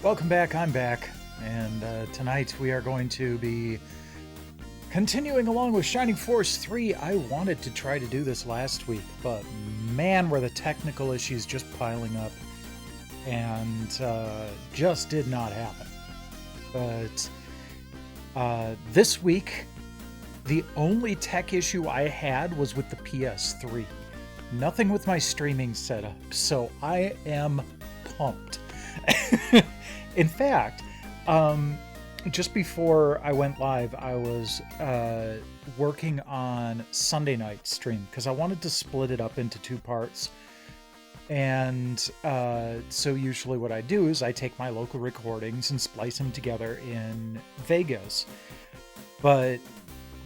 Welcome back, I'm back, and tonight we are going to be continuing along with Shining Force 3. I wanted to try to do this last week, but man, were the technical issues just piling up, and just did not happen. But this week, the only tech issue I had was with the PS3. Nothing with my streaming setup, so I am pumped. In fact, just before I went live, I was working on Sunday night stream because I wanted to split it up into two parts. And so usually what I do is I take my local recordings and splice them together in Vegas. But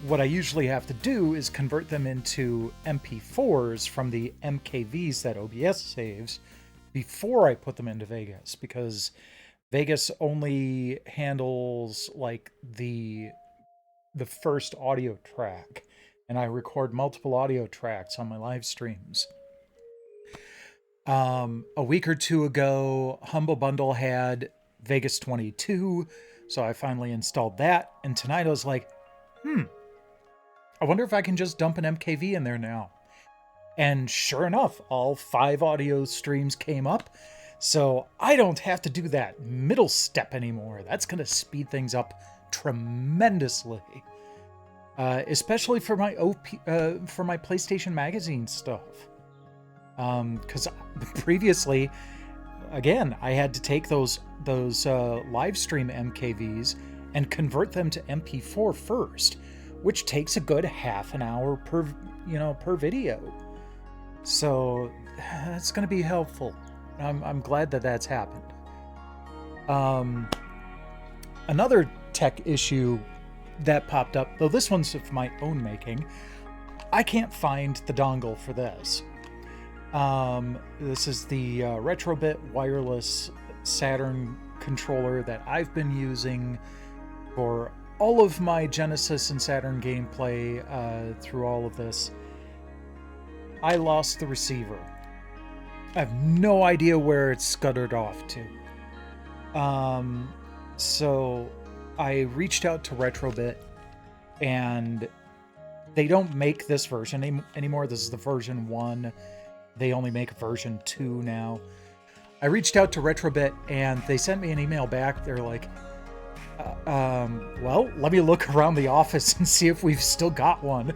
what I usually have to do is convert them into MP4s from the MKVs that OBS saves before I put them into Vegas, because Vegas only handles like the first audio track, and I record multiple audio tracks on my live streams. A week or two ago, Humble Bundle had Vegas 22, so I finally installed that, and tonight I was like, I wonder if I can just dump an MKV in there now. And sure enough, all 5 audio streams came up, so I don't have to do that middle step anymore. That's going to speed things up tremendously, especially for my for my PlayStation Magazine stuff. Because previously, again, I had to take those live stream MKVs and convert them to MP4 first, which takes a good half an hour per video. So that's going to be helpful. I'm glad that that's happened. Another tech issue that popped up, though this one's of my own making, I can't find the dongle for this. This is the Retrobit wireless Saturn controller that I've been using for all of my Genesis and Saturn gameplay through all of this. I lost the receiver. I have no idea where it scuttered off to. So I reached out to Retrobit, and they don't make this version anymore. This is the version 1. They only make version 2 now. I reached out to Retrobit, and they sent me an email back. They're like, well, let me look around the office and see if we've still got one.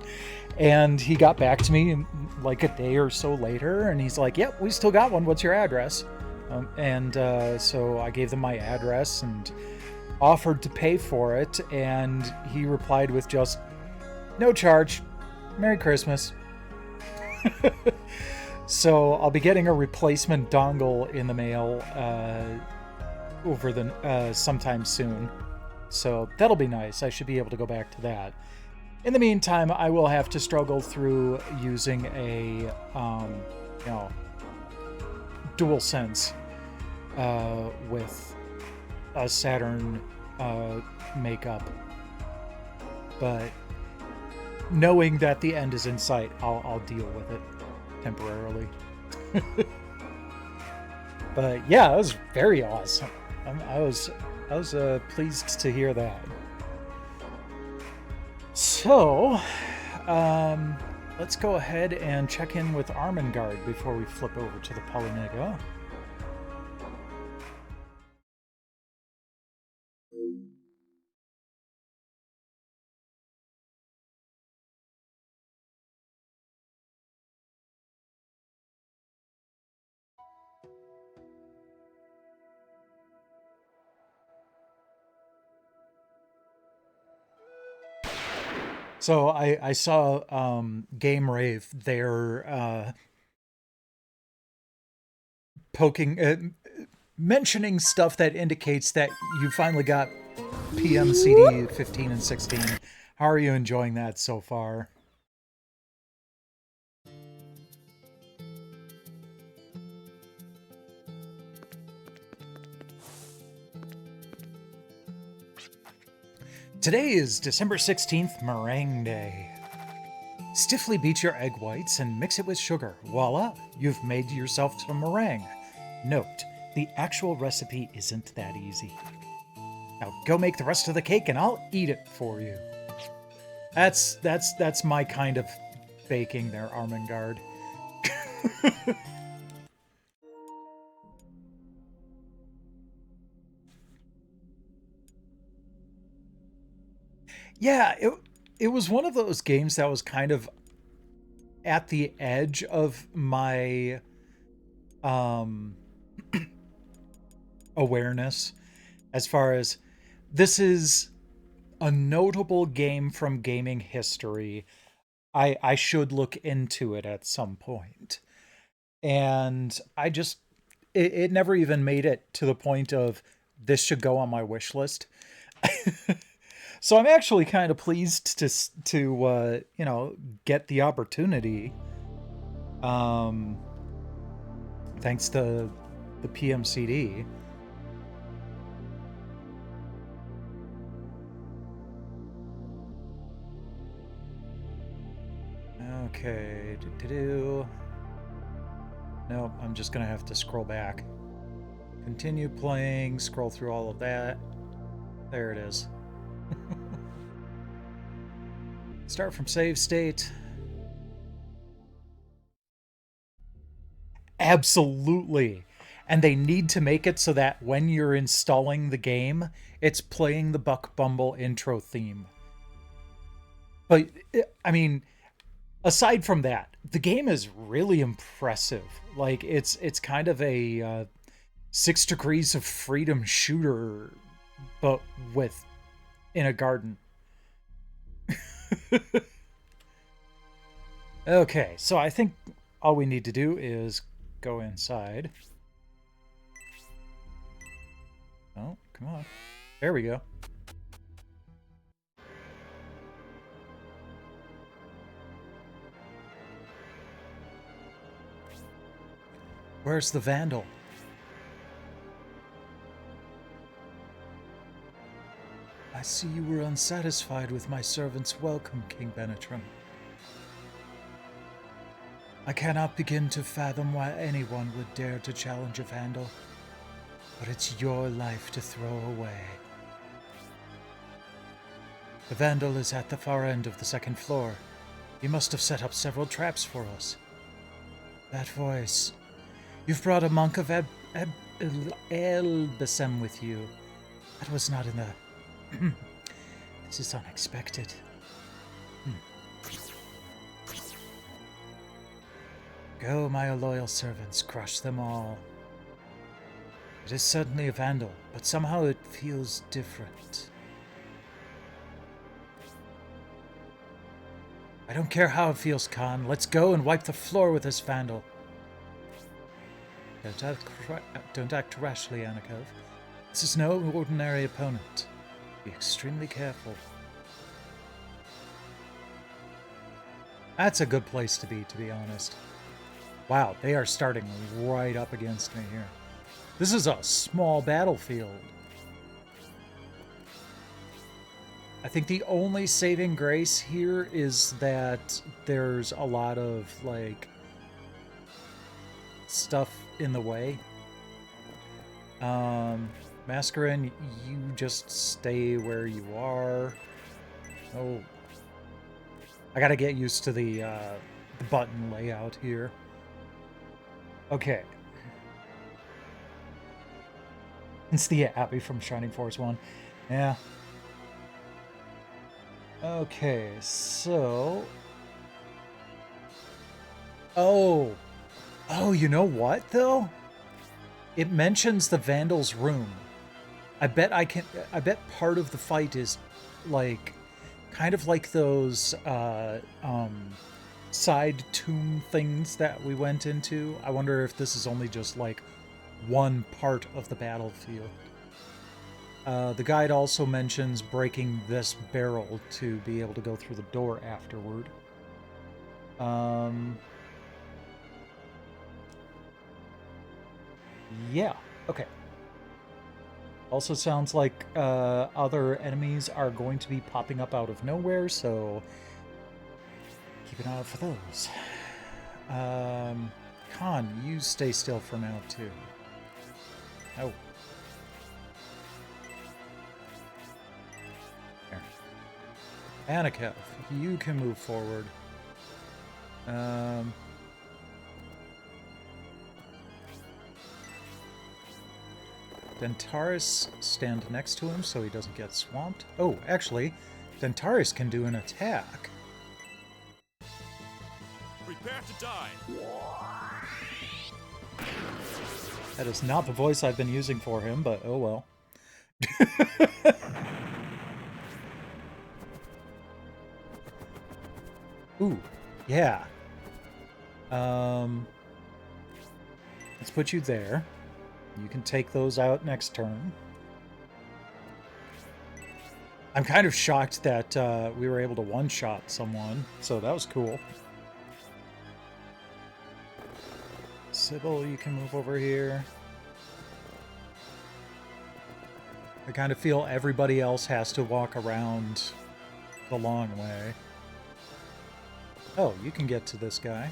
And he got back to me like a day or so later, and he's like, yep, we still got one. What's your address? So I gave them my address and offered to pay for it, and he replied with just, no charge. Merry Christmas. So I'll be getting a replacement dongle in the mail over the sometime soon. So that'll be nice. I should be able to go back to that. In the meantime, I will have to struggle through using a DualSense with a Saturn makeup. But knowing that the end is in sight, I'll deal with it temporarily. But yeah, it was very awesome. I was pleased to hear that. So, let's go ahead and check in with Armengard before we flip over to the Polynega. So I saw Game Rave. They're mentioning stuff that indicates that you finally got PMCD 15 and 16. How are you enjoying that so far? Today is December 16th, Meringue Day. Stiffly beat your egg whites and mix it with sugar. Voila, you've made yourself some meringue. Note, the actual recipe isn't that easy. Now go make the rest of the cake and I'll eat it for you. That's my kind of baking there, Armengard. Yeah, it was one of those games that was kind of at the edge of my awareness, as far as this is a notable game from gaming history. I should look into it at some point. And it never even made it to the point of this should go on my wish list. So I'm actually kind of pleased to get the opportunity. Thanks to the PMCD. Okay. Nope, I'm just gonna have to scroll back. Continue playing, scroll through all of that. There it is. Start from save state. Absolutely. And they need to make it so that when you're installing the game, it's playing the Buck Bumble intro theme. But, I mean, aside from that, the game is really impressive. Like, it's kind of a 6 Degrees of Freedom shooter, but in a garden. Okay, so I think all we need to do is go inside. Oh, come on. There we go. Where's the vandal? I see you were unsatisfied with my servant's welcome, King Benetram. I cannot begin to fathom why anyone would dare to challenge a vandal, but it's your life to throw away. The vandal is at the far end of the second floor. He must have set up several traps for us. That voice. You've brought a monk of Elbasem with you. That was not in the... This is unexpected. Go, my loyal servants, crush them all. It is certainly a vandal, but somehow it feels different. I don't care how it feels, Khan. Let's go and wipe the floor with this vandal. Don't act rashly, Anikov. This is no ordinary opponent. Be extremely careful. That's a good place to be honest. Wow, they are starting right up against me here. This is a small battlefield. I think the only saving grace here is that there's a lot of, like, stuff in the way. Mascarin, you just stay where you are. Oh. I gotta get used to the button layout here. Okay. It's the Abbey from Shining Force 1. Yeah. Okay, so... Oh, you know what, though? It mentions the Vandal's room. I bet part of the fight is, like, kind of like those, side tomb things that we went into. I wonder if this is only just, like, one part of the battlefield. The guide also mentions breaking this barrel to be able to go through the door afterward. Yeah, okay. Also sounds like other enemies are going to be popping up out of nowhere, so keep an eye out for those. Khan, you stay still for now, too. Oh. There. Anikov, you can move forward. Dentaris, stand next to him so he doesn't get swamped. Oh, actually, Dentaris can do an attack. Prepare to die. That is not the voice I've been using for him, but oh well. Ooh, yeah. Let's put you there. You can take those out next turn. I'm kind of shocked that we were able to one-shot someone, so that was cool. Sybil, you can move over here. I kind of feel everybody else has to walk around the long way. Oh, you can get to this guy.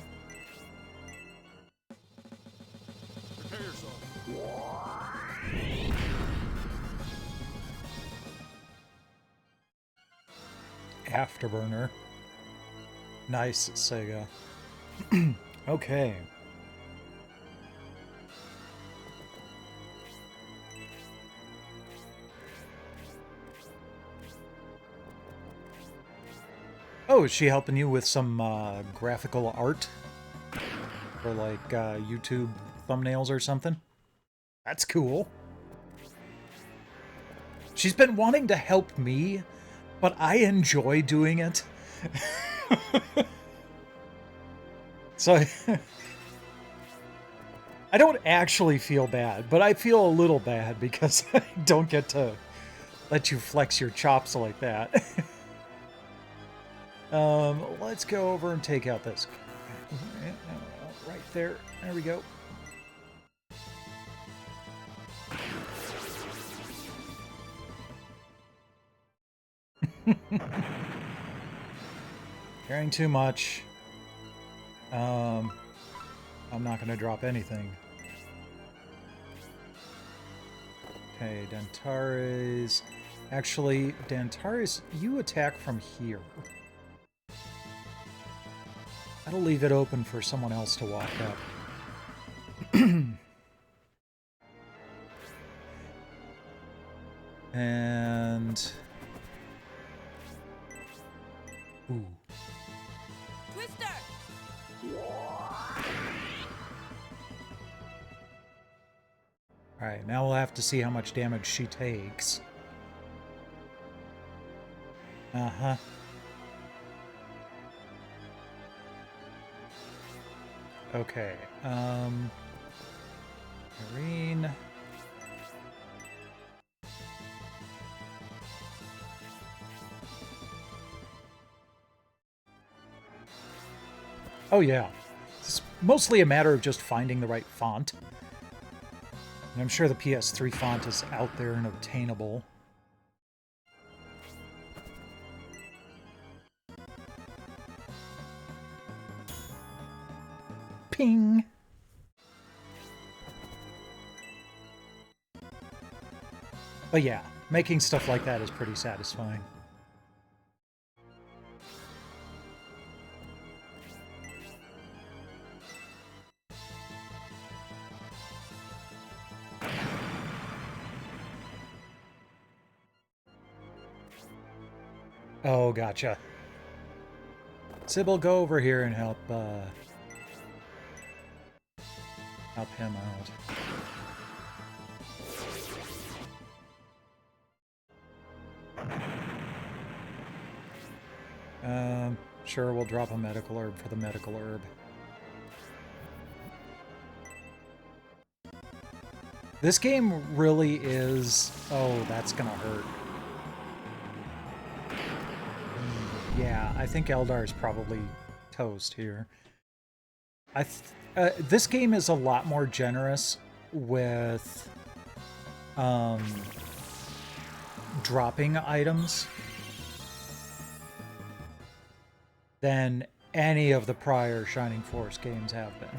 Prepare yourself. Afterburner. Nice, Sega. Okay. Oh, is she helping you with some graphical art? For like YouTube thumbnails or something? That's cool. She's been wanting to help me, but I enjoy doing it. So I don't actually feel bad, but I feel a little bad because I don't get to let you flex your chops like that. Let's go over and take out this. Right there. There we go. Carrying too much. I'm not going to drop anything. Okay, Dentares. Actually, Dentares, you attack from here. That'll leave it open for someone else to walk up. And... Ooh. Twister! Alright, now we'll have to see how much damage she takes. Uh-huh. Okay, Irene... Oh yeah, it's mostly a matter of just finding the right font. And I'm sure the PS3 font is out there and obtainable. Ping! But yeah, making stuff like that is pretty satisfying. Oh, gotcha. Sybil, go over here and help him out. Sure, we'll drop a medical herb for the medical herb. This game really is... Oh, that's gonna hurt. Yeah, I think Eldar is probably toast here. This game is a lot more generous with dropping items than any of the prior Shining Force games have been.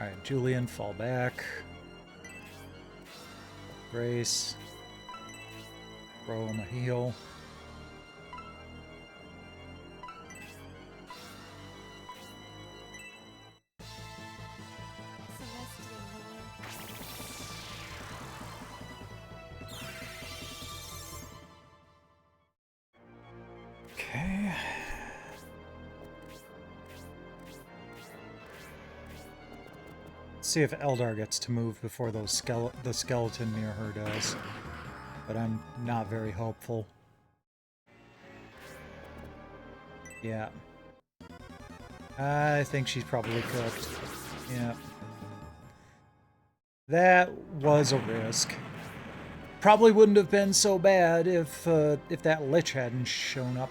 Alright, Julian, fall back. Grace. Throw him a heal. Okay. Let's see if Eldar gets to move before the skeleton near her does. But I'm not very hopeful. Yeah. I think she's probably cooked. Yeah. That was a risk. Probably wouldn't have been so bad if that Lich hadn't shown up.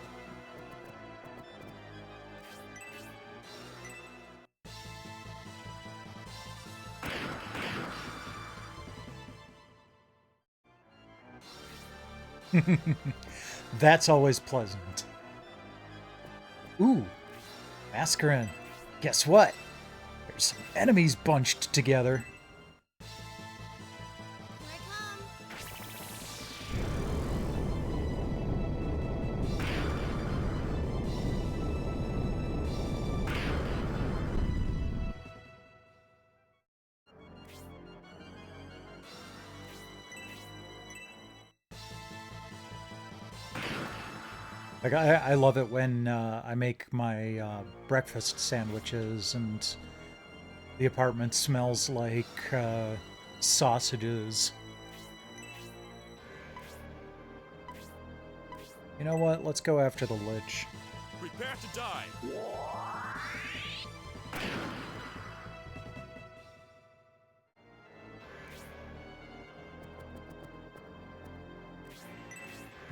That's always pleasant. Ooh, Mascarin. Guess what? There's some enemies bunched together. Here I come. Like, I love it when I make my breakfast sandwiches and the apartment smells like sausages. You know what? Let's go after the Lich. Prepare to die.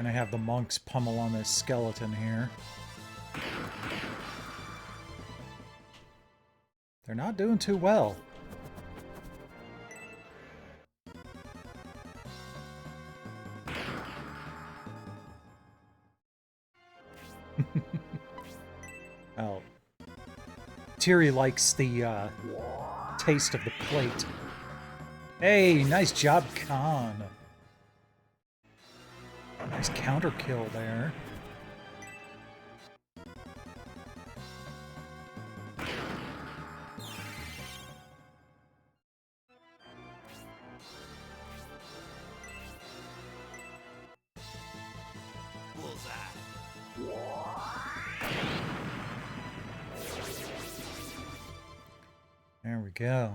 Gonna have the monks pummel on this skeleton here. They're not doing too well. Oh. Tiri likes the taste of the plate. Hey, nice job, Khan. Nice counter kill there. There we go.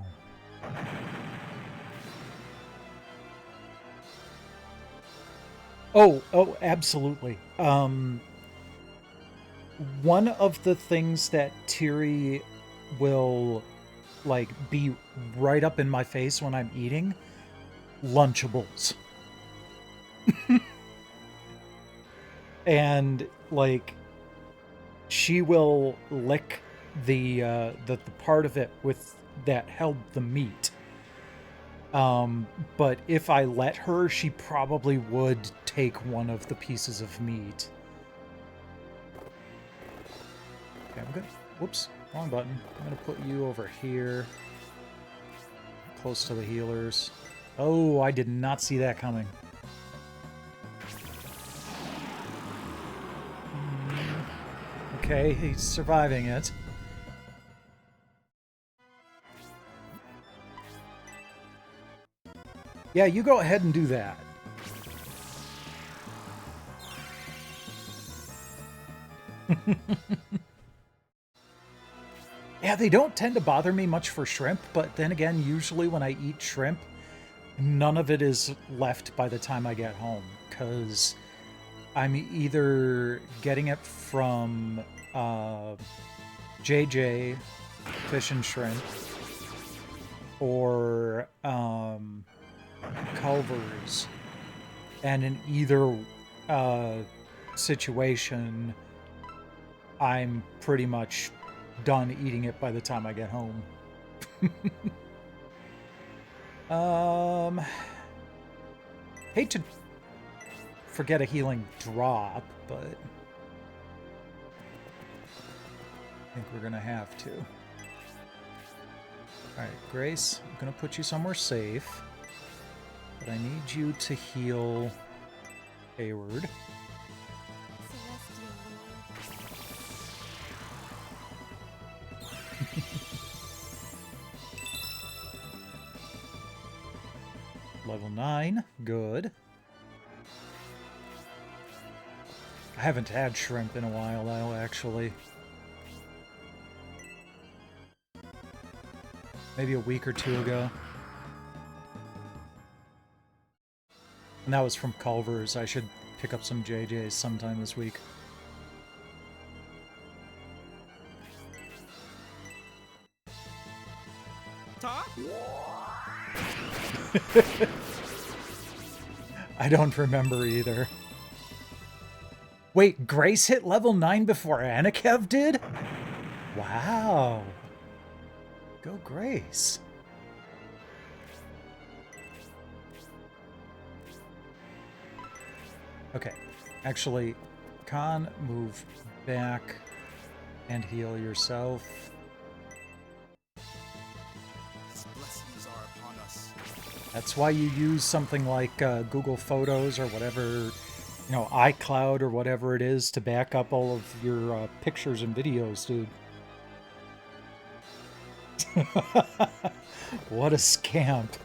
Oh, absolutely. One of the things that Tiri will, like, be right up in my face when I'm eating, Lunchables. And, like, she will lick the part of it with that held the meat. But if I let her, she probably would take one of the pieces of meat. Okay, I'm gonna... Whoops, wrong button. I'm gonna put you over here. Close to the healers. Oh, I did not see that coming. Okay, he's surviving it. Yeah, you go ahead and do that. Yeah, they don't tend to bother me much for shrimp, but then again, usually when I eat shrimp, none of it is left by the time I get home, because I'm either getting it from JJ Fish and Shrimp or Culver's, and in either situation, I'm pretty much done eating it by the time I get home. Hate to forget a healing drop, but I think we're gonna have to. Alright, Grace, I'm gonna put you somewhere safe, but I need you to heal Hayward. Level 9, good. I haven't had shrimp in a while, though, actually. Maybe a week or two ago. And that was from Culver's. I should pick up some JJ's sometime this week. I don't remember either. Wait, Grace hit level 9 before Anakev did? Wow. Go Grace. Okay. Actually, Khan, move back and heal yourself. That's why you use something like Google Photos or whatever, you know, iCloud or whatever it is to back up all of your pictures and videos, dude. What a scamp.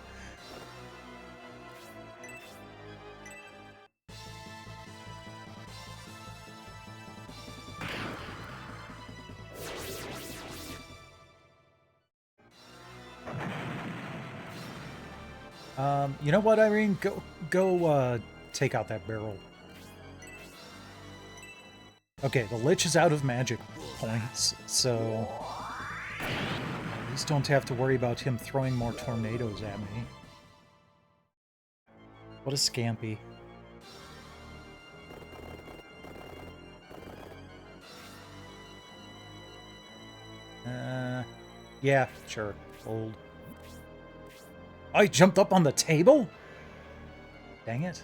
You know what, Irene? Go take out that barrel. Okay, the Lich is out of magic points, so at least don't have to worry about him throwing more tornadoes at me. What a scampy. Yeah, sure. Old. I jumped up on the table? Dang it.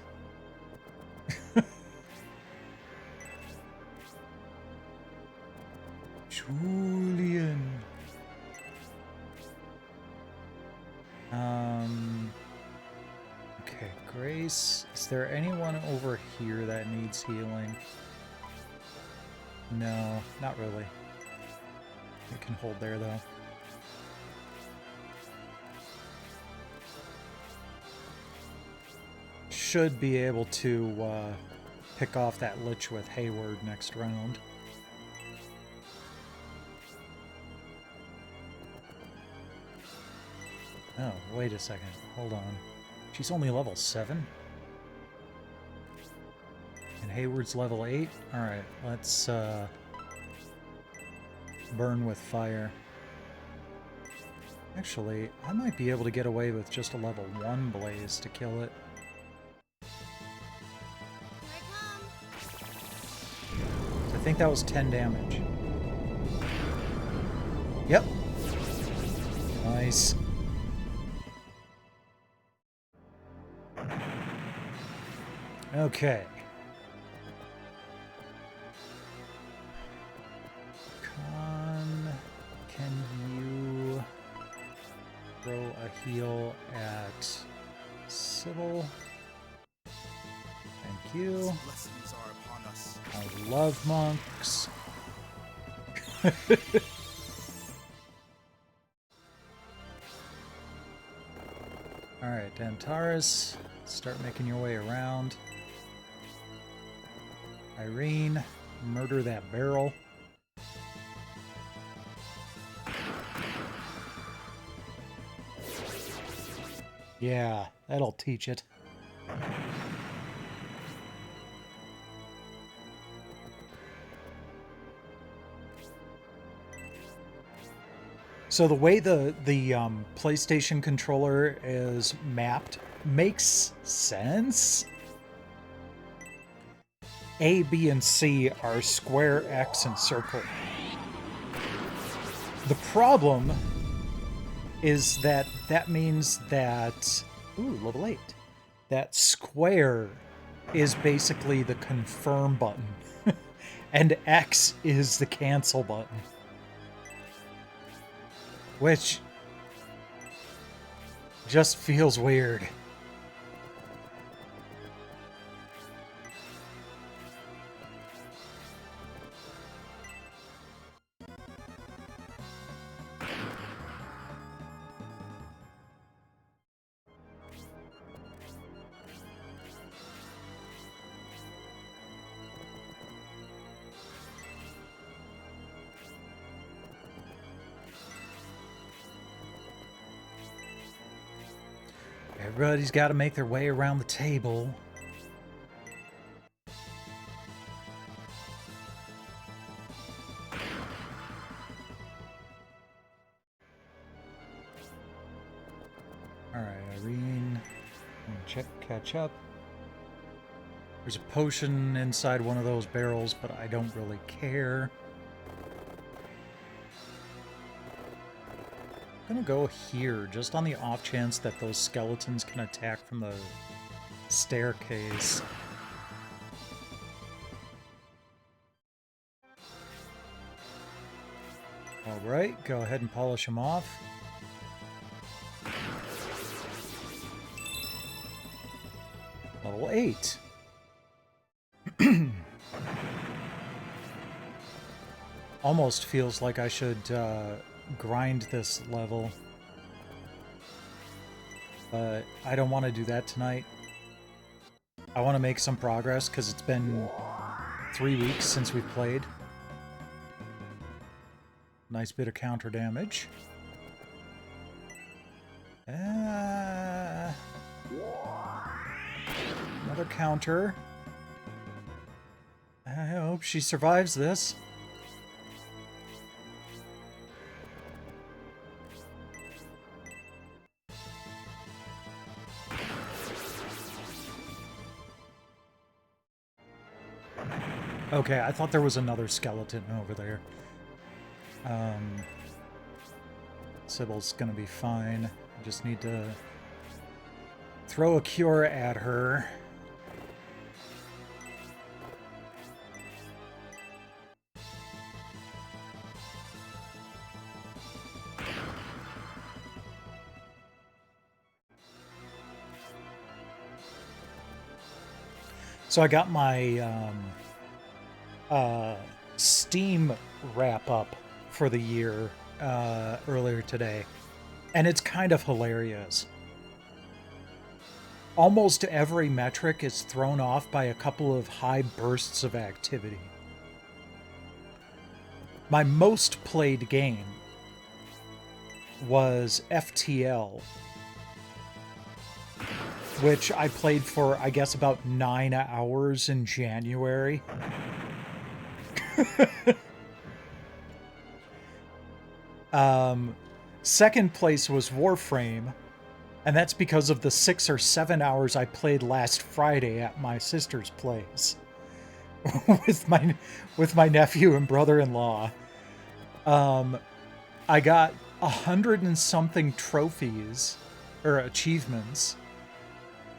Julian. Okay, Grace. Is there anyone over here that needs healing? No, not really. It can hold there, though. Should be able to pick off that Lich with Hayward next round. Oh, wait a second. Hold on. She's only level 7? And Hayward's level 8? Alright, let's burn with fire. Actually, I might be able to get away with just a level 1 blaze to kill it. Here I come. I think that was 10 damage. Yep. Nice. Okay. Con, can you throw a heal at Sybil? Thank you. Blessings are upon us. I love monks. Alright, Dantaris, start making your way around. Irene, murder that barrel. Yeah, that'll teach it. So the way the PlayStation controller is mapped makes sense. A, B, and C are square, X, and circle. The problem is that means that... Ooh, level 8. That square is basically the confirm button. And X is the cancel button. Which just feels weird. Everybody's got to make their way around the table. Alright, Irene. Catch up. There's a potion inside one of those barrels, but I don't really care. I'm gonna go here, just on the off chance that those skeletons can attack from the staircase. Alright, go ahead and polish them off. Level 8. Almost feels like I should grind this level. But I don't want to do that tonight. I want to make some progress because it's been 3 weeks since we've played. Nice bit of counter damage. Another counter. I hope she survives this. Okay, I thought there was another skeleton over there. Sybil's gonna be fine. I just need to throw a cure at her. So I got my Steam wrap-up for the year earlier today, and it's kind of hilarious. Almost every metric is thrown off by a couple of high bursts of activity. My most played game was FTL, which I played for, I guess, about 9 hours in January. Second place was Warframe, and that's because of the 6 or 7 hours I played last Friday at my sister's place with my nephew and brother-in-law. I got 100 and something trophies or achievements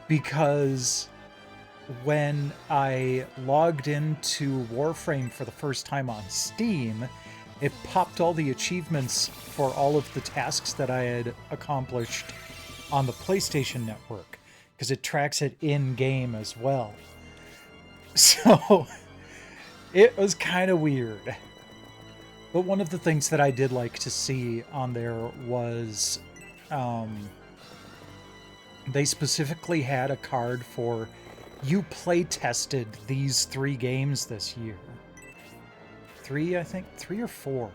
because when I logged into Warframe for the first time on Steam, it popped all the achievements for all of the tasks that I had accomplished on the PlayStation Network, because it tracks it in-game as well. So it was kind of weird. But one of the things that I did like to see on there was they specifically had a card for you play tested these 3 games this year. 3, I think? 3 or 4.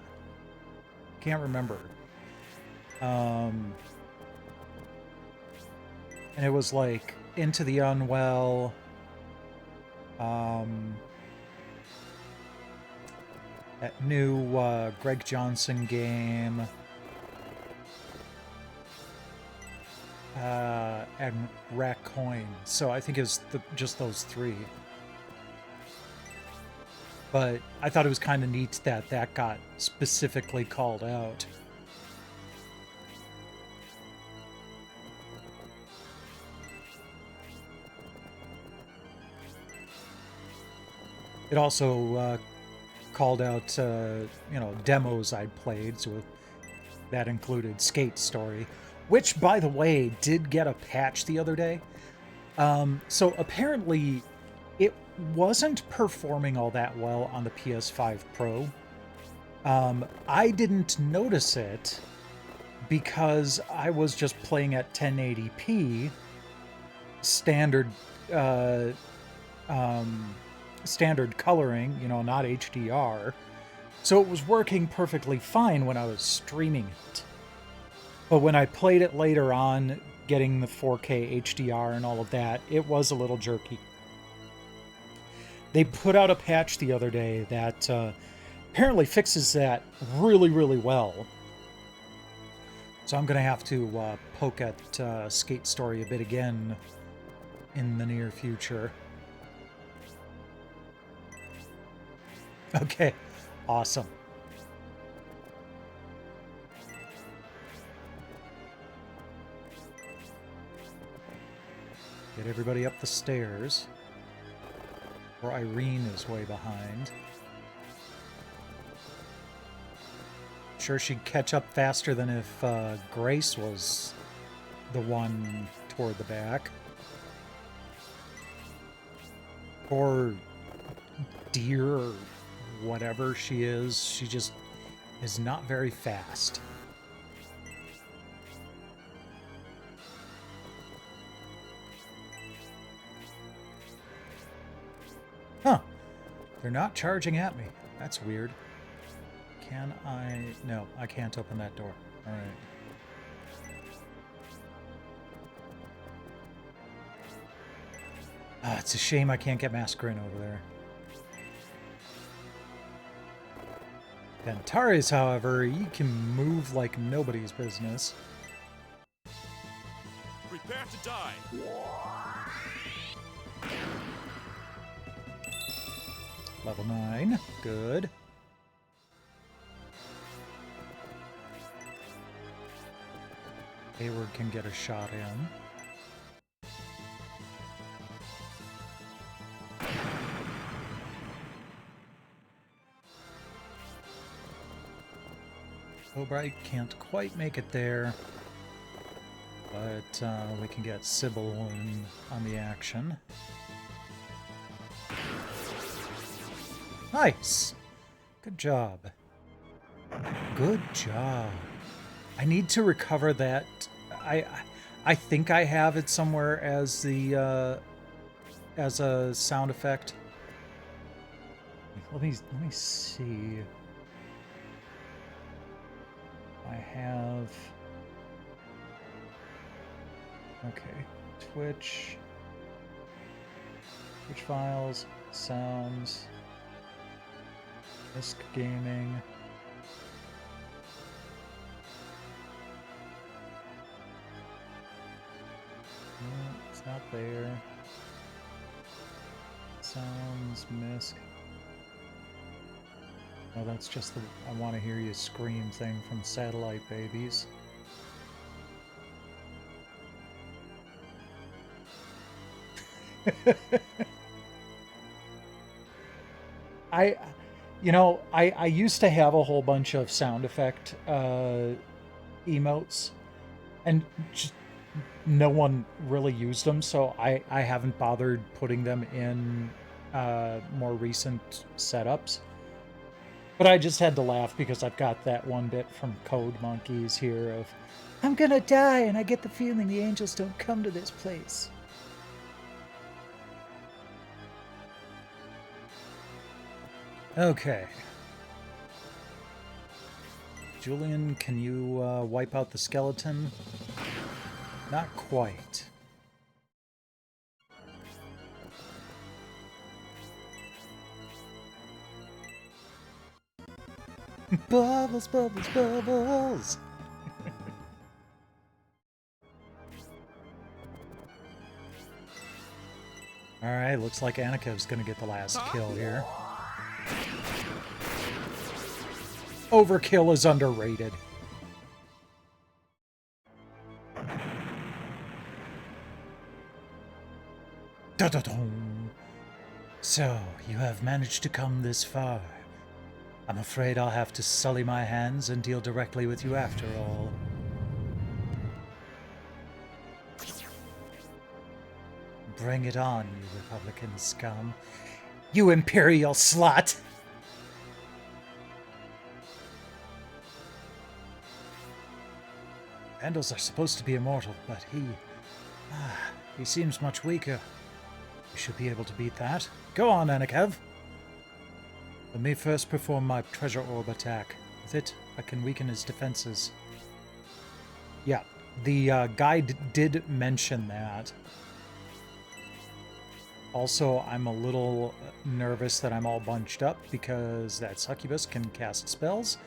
Can't remember. And it was like Into the Unwell, that new Greg Johnson game, and Rack Coin. So I think it was just those 3. But I thought it was kind of neat that that got specifically called out. It also called out, demos I'd played, so that included Skate Story, which, by the way, did get a patch the other day. So apparently it wasn't performing all that well on the PS5 Pro. I didn't notice it because I was just playing at 1080p standard standard coloring, not HDR. So it was working perfectly fine when I was streaming it. But when I played it later on, getting the 4K HDR and all of that, it was a little jerky. They put out a patch the other day that apparently fixes that really, really well. So I'm going to have to poke at Skate Story a bit again in the near future. Okay, awesome. Get everybody up the stairs. Or Irene is way behind. Sure, she'd catch up faster than if Grace was the one toward the back. Or Deer, or whatever she is. She just is not very fast. Huh. They're not charging at me. That's weird. Can I... No, I can't open that door. Alright. It's a shame I can't get Mascarin over there. Antares, however, he can move like nobody's business. Prepare to die. Level 9. Good. Hayward can get a shot in. O'Bright can't quite make it there, but we can get Sybil on the action. Nice! Good job. Good job. I need to recover that. I think I have it somewhere as the as a sound effect. Let me see. I have. Okay, Twitch files, sounds, Disc Gaming. No, it's not there. Sounds, misc. Oh, that's just the I want to hear you scream thing from Satellite Babies. I used to have a whole bunch of sound effect emotes, and just no one really used them, so I haven't bothered putting them in more recent setups. But I just had to laugh because I've got that one bit from Code Monkeys here of, I'm gonna die and I get the feeling the angels don't come to this place. Okay. Julian, can you wipe out the skeleton? Not quite. Bubbles, bubbles, bubbles! Alright, looks like Anikev's gonna get the last kill here. Overkill is underrated. Da-da-dum. So, you have managed to come this far. I'm afraid I'll have to sully my hands and deal directly with you after all. Bring it on, you Republican scum. You Imperial slut! Vandals are supposed to be immortal, but he seems much weaker. We should be able to beat that. Go on, Anikev. Let me first perform my treasure orb attack. With it, I can weaken his defenses. Yeah, the guide did mention that. Also, I'm a little nervous that I'm all bunched up because that succubus can cast spells,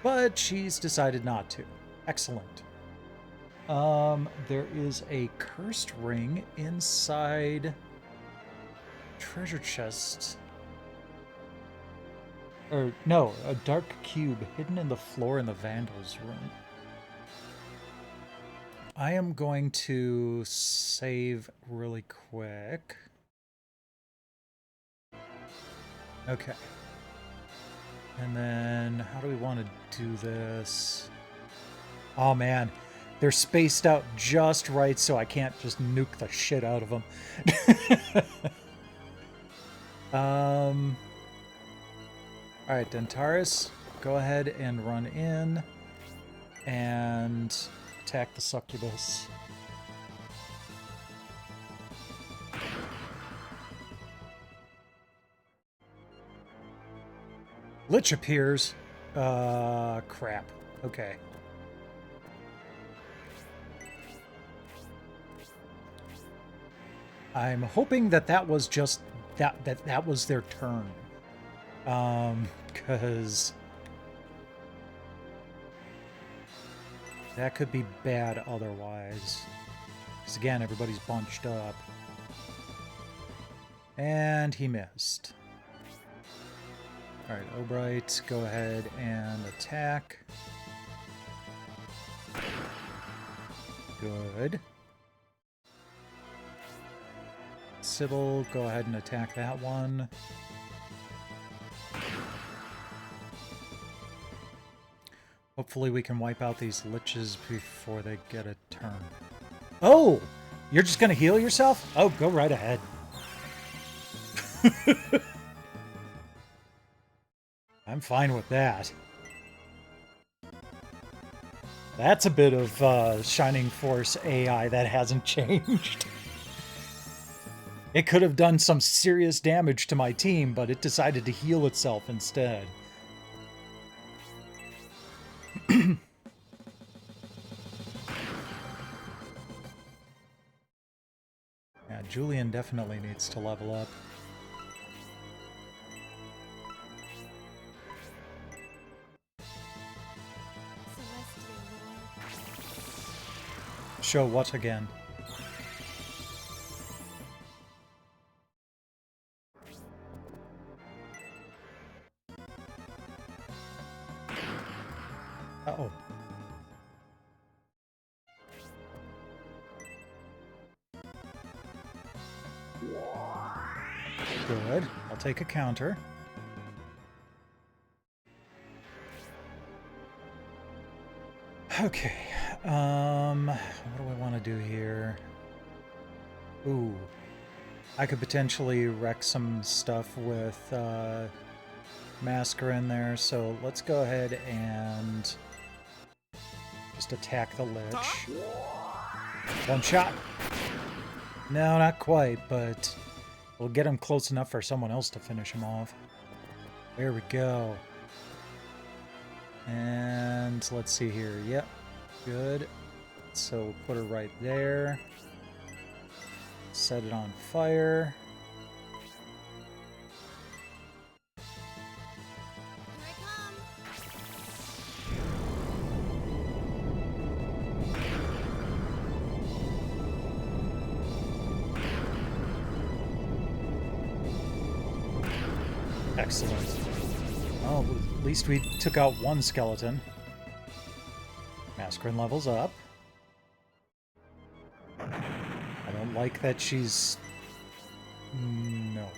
but she's decided not to. Excellent. There is a cursed ring inside treasure chest. Or, no, a dark cube hidden in the floor in the Vandal's room. I am going to save really quick. Okay. And then, how do we want to do this? Oh man, they're spaced out just right so I can't just nuke the shit out of them. Alright, Dentaris, go ahead and run in and attack the succubus. Lich appears. Crap. Okay. I'm hoping that was just that was their turn. Because that could be bad otherwise. Because again, everybody's bunched up. And he missed. Alright, O'Bright, go ahead and attack. Good. Sybil, go ahead and attack that one. Hopefully we can wipe out these liches before they get a turn. Oh! You're just gonna heal yourself? Oh, go right ahead. I'm fine with that. That's a bit of Shining Force AI that hasn't changed. It could have done some serious damage to my team, but it decided to heal itself instead. Yeah, Julian definitely needs to level up. Celestial Lord. Show what again? Uh-oh. Good. I'll take a counter. Okay. What do I want to do here? Ooh. I could potentially wreck some stuff with Masker in there, so let's go ahead and just attack the Lich. One shot. No, not quite, but we'll get him close enough for someone else to finish him off. There we go. And let's see here. Yep, good. So we'll put her right there. Set it on fire. Here I come. Excellent. Well, at least we took out one skeleton. Mascarin levels up. I don't like that she's... No.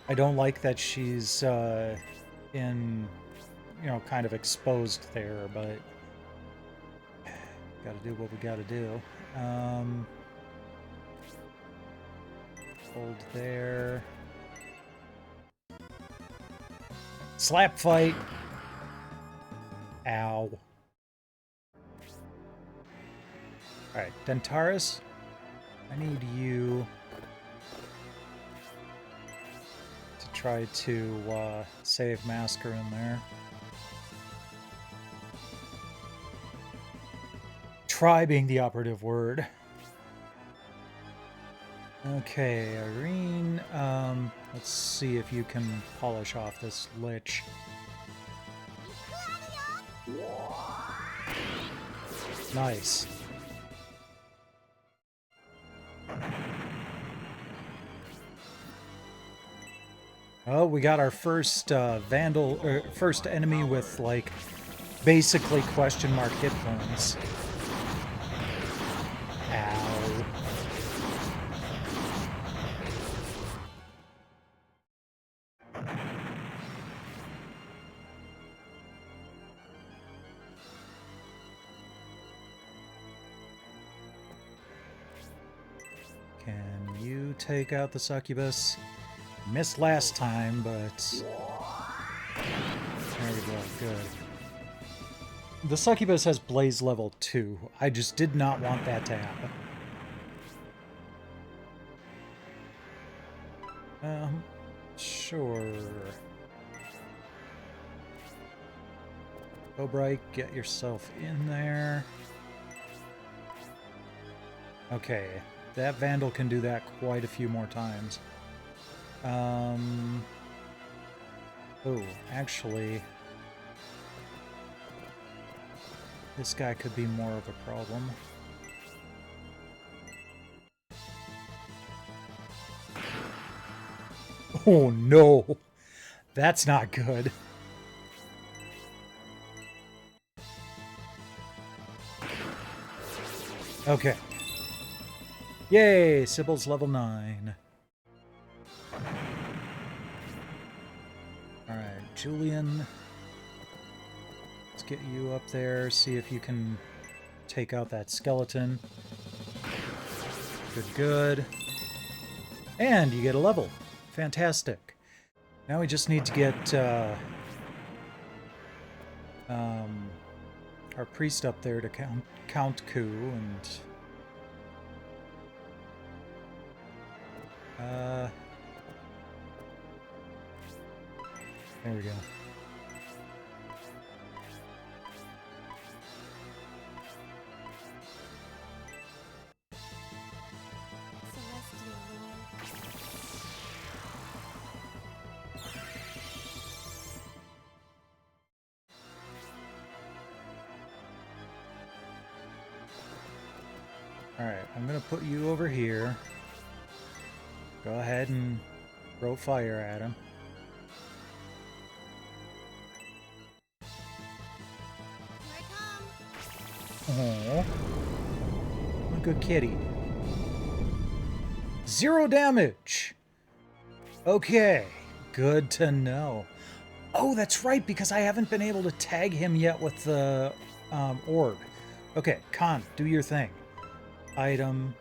I don't like that she's in, you know, kind of exposed there, but gotta do what we gotta do. Hold there. Slap fight. Ow. Alright, Dentaris, I need you to try to save Masker in there. Try being the operative word. Okay, Irene, let's see if you can polish off this Lich. Nice. Oh, we got our first Vandal, or first enemy with, like, basically question mark hit points. Ow. Can you take out the succubus? Missed last time, but there we go, good. The succubus has blaze level 2. I just did not want that to happen. Sure. Go bright, get yourself in there. Okay, that Vandal can do that quite a few more times. Oh, actually, this guy could be more of a problem. Oh no, that's not good. Okay. Yay! Sybil's level 9. Alright, Julian. Let's get you up there, see if you can take out that skeleton. Good, good. And you get a level. Fantastic. Now we just need to get our priest up there to count coup and there we go. Celestial Lord. Alright, I'm gonna put you over here. Go ahead and throw fire at him. Here I come. Oh, what a good kitty. 0 damage! Okay, good to know. Oh, that's right, because I haven't been able to tag him yet with the orb. Okay, Khan, do your thing. Item.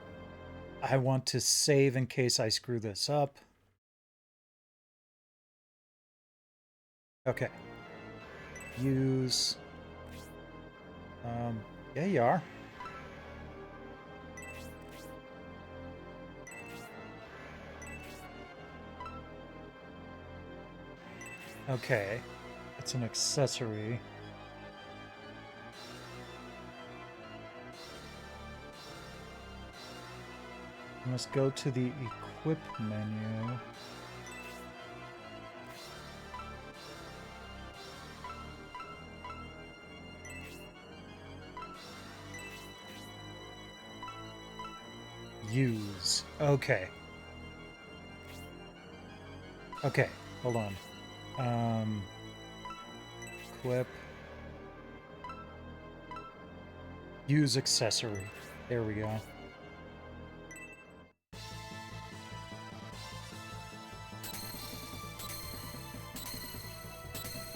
I want to save in case I screw this up. Okay. Use. Yeah, you are. Okay. It's an accessory. I must go to the equip menu. Use. Okay. Okay, hold on. Equip. Use accessory. There we go.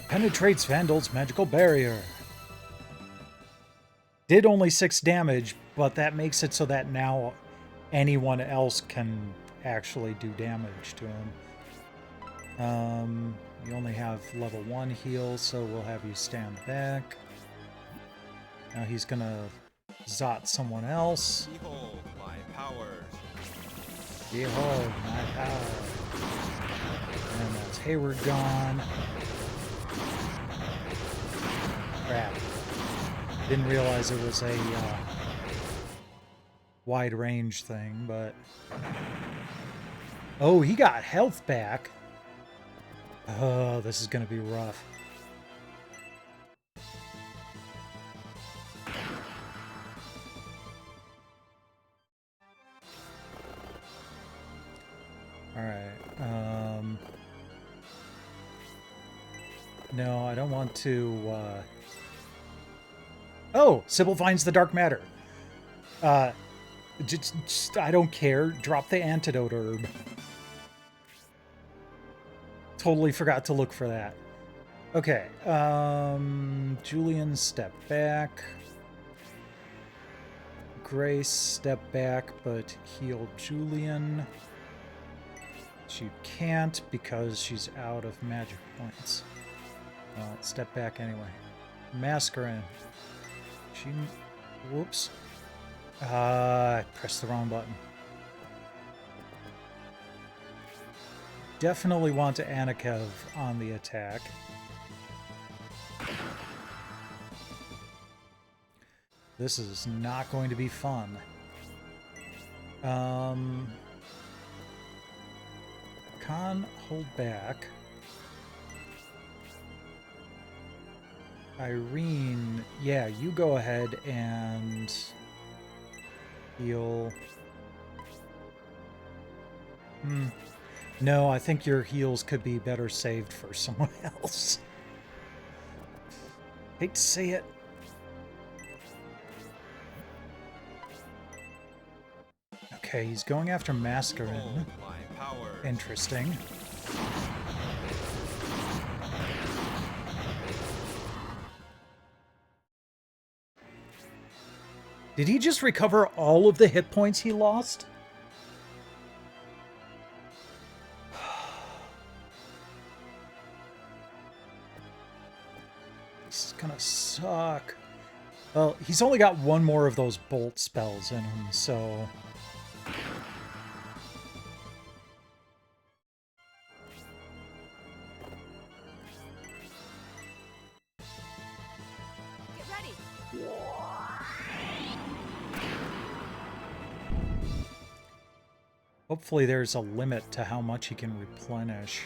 Penetrates Vandal's magical barrier. Did only 6 damage, but that makes it so that now anyone else can actually do damage to him. You only have level 1 heal, so we'll have you stand back. Now he's gonna zot someone else. Behold my power. Behold my power. And that's Hayward gone. Crap. Didn't realize it was a wide range thing, but... Oh, he got health back. Oh, this is gonna be rough. Alright, no, I don't want to, Oh! Sybil finds the dark matter. Just, I don't care. Drop the antidote herb. Totally forgot to look for that. Okay, Julian, step back. Grace, step back, but heal Julian. She can't because she's out of magic points. Well, step back anyway. Mascarin. She... Whoops. I pressed the wrong button. Definitely want to Anakev on the attack. This is not going to be fun. Khan, hold back. Irene, yeah, you go ahead and heal. No, I think your heals could be better saved for someone else. Hate to see it. Okay, he's going after Mascarin. Behold my power. Interesting. Did he just recover all of the hit points he lost? This is gonna suck. Well, he's only got one more of those bolt spells in him, so... Get ready. Hopefully there's a limit to how much he can replenish.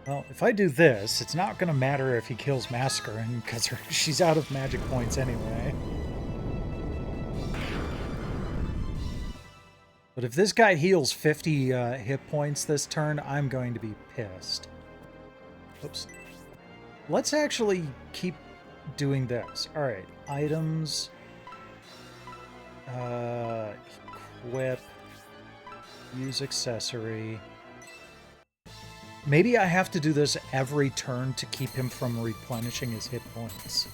Well, if I do this, it's not going to matter if he kills Mascarin, because she's out of magic points anyway. But if this guy heals 50 hit points this turn, I'm going to be pissed. Oops. Let's actually keep doing this. Alright, items. Equip. Use accessory. Maybe I have to do this every turn to keep him from replenishing his hit points.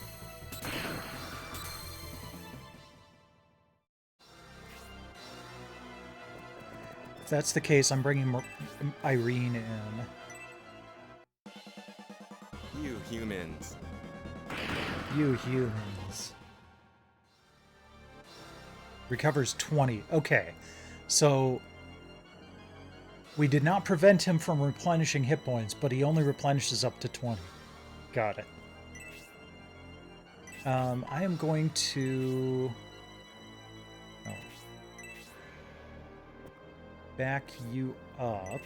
If that's the case, I'm bringing Irene in. You humans. You humans. Recovers 20. Okay, so... we did not prevent him from replenishing hit points, but he only replenishes up to 20. Got it. I am going to... oh. Back you up.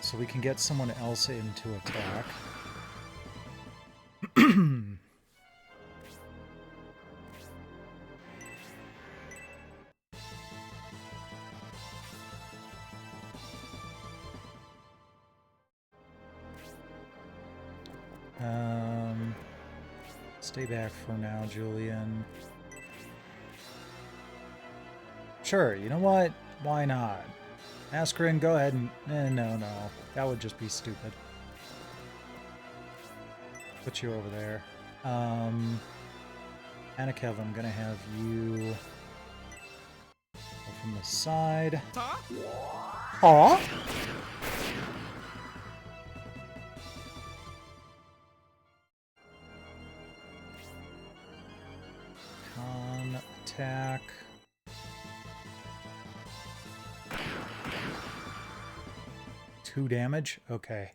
So we can get someone else in to attack. Stay back for now, Julian. Sure, you know what? Why not? Mascarin, go ahead and... no. That would just be stupid. Put you over there. Anakev, I'm gonna have you... go from the side. Huh? Attack. Two damage? Okay.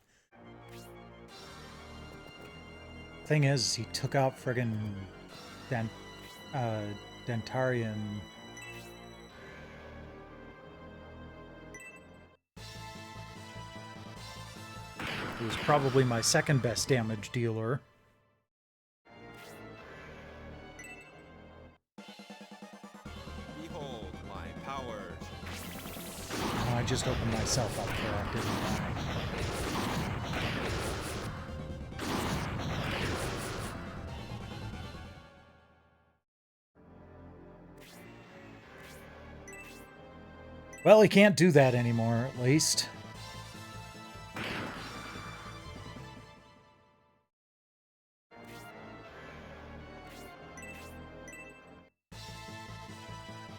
Thing is, he took out friggin' Dentarian. He was probably my second best damage dealer. I just opened myself up for that, didn't I? Well, he can't do that anymore, at least.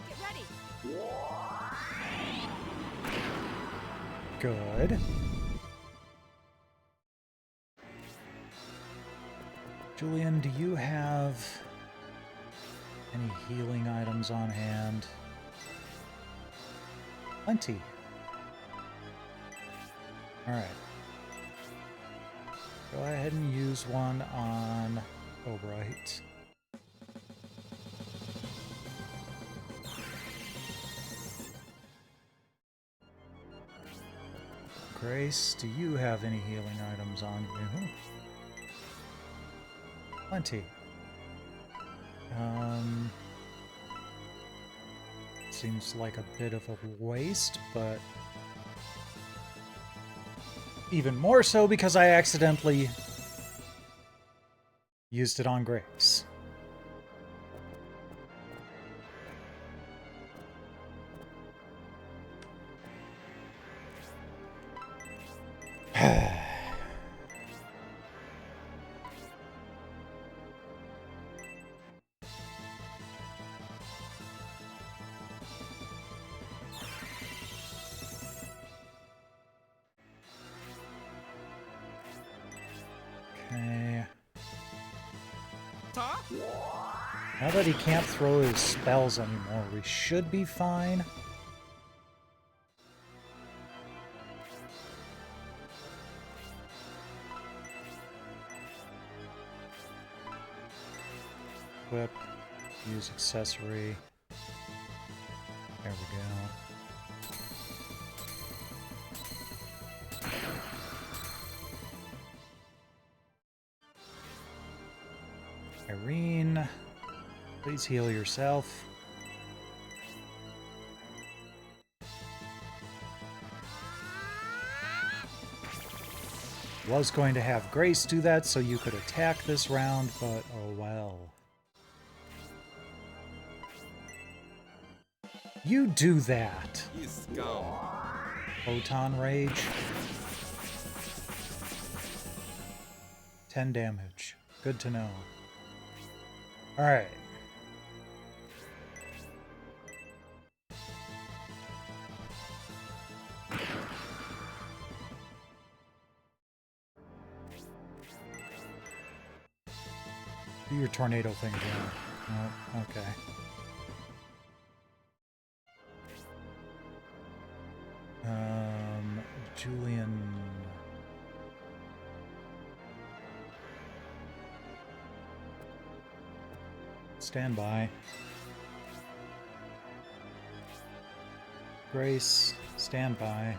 Get ready. Good. Julian, do you have any healing items on hand? Plenty. Alright. Go ahead and use one on Obright. Grace, do you have any healing items on you? Plenty. Seems like a bit of a waste, but even more so because I accidentally used it on Grace. Okay. Now that he can't throw his spells anymore, we should be fine. Equip, use accessory. There we go. Irene, please heal yourself. Was going to have Grace do that so you could attack this round, but oh well. You do that. You scum. Photon Rage. 10 damage. Good to know. Alright. Do your tornado thing again. Oh, okay. Julian. Stand by. Grace, stand by.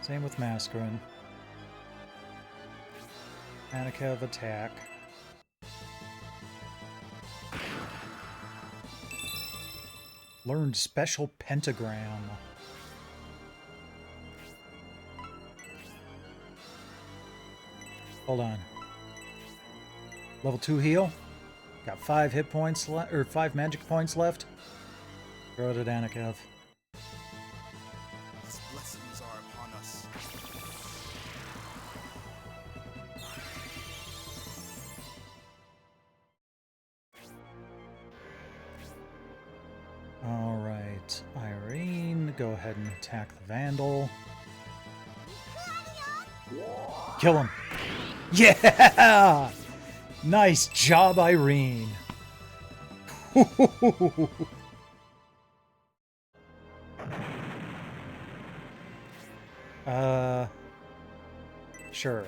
Same with Mascarin. Anikev, attack. Learned special pentagram. Hold on. Level 2 heal. Got 5 hit points left, or 5 magic points left. Throw it at Anikev. His blessings are upon us. Alright, Irene, go ahead and attack the Vandal. Kill him! Yeah! Nice job, Irene! Sure.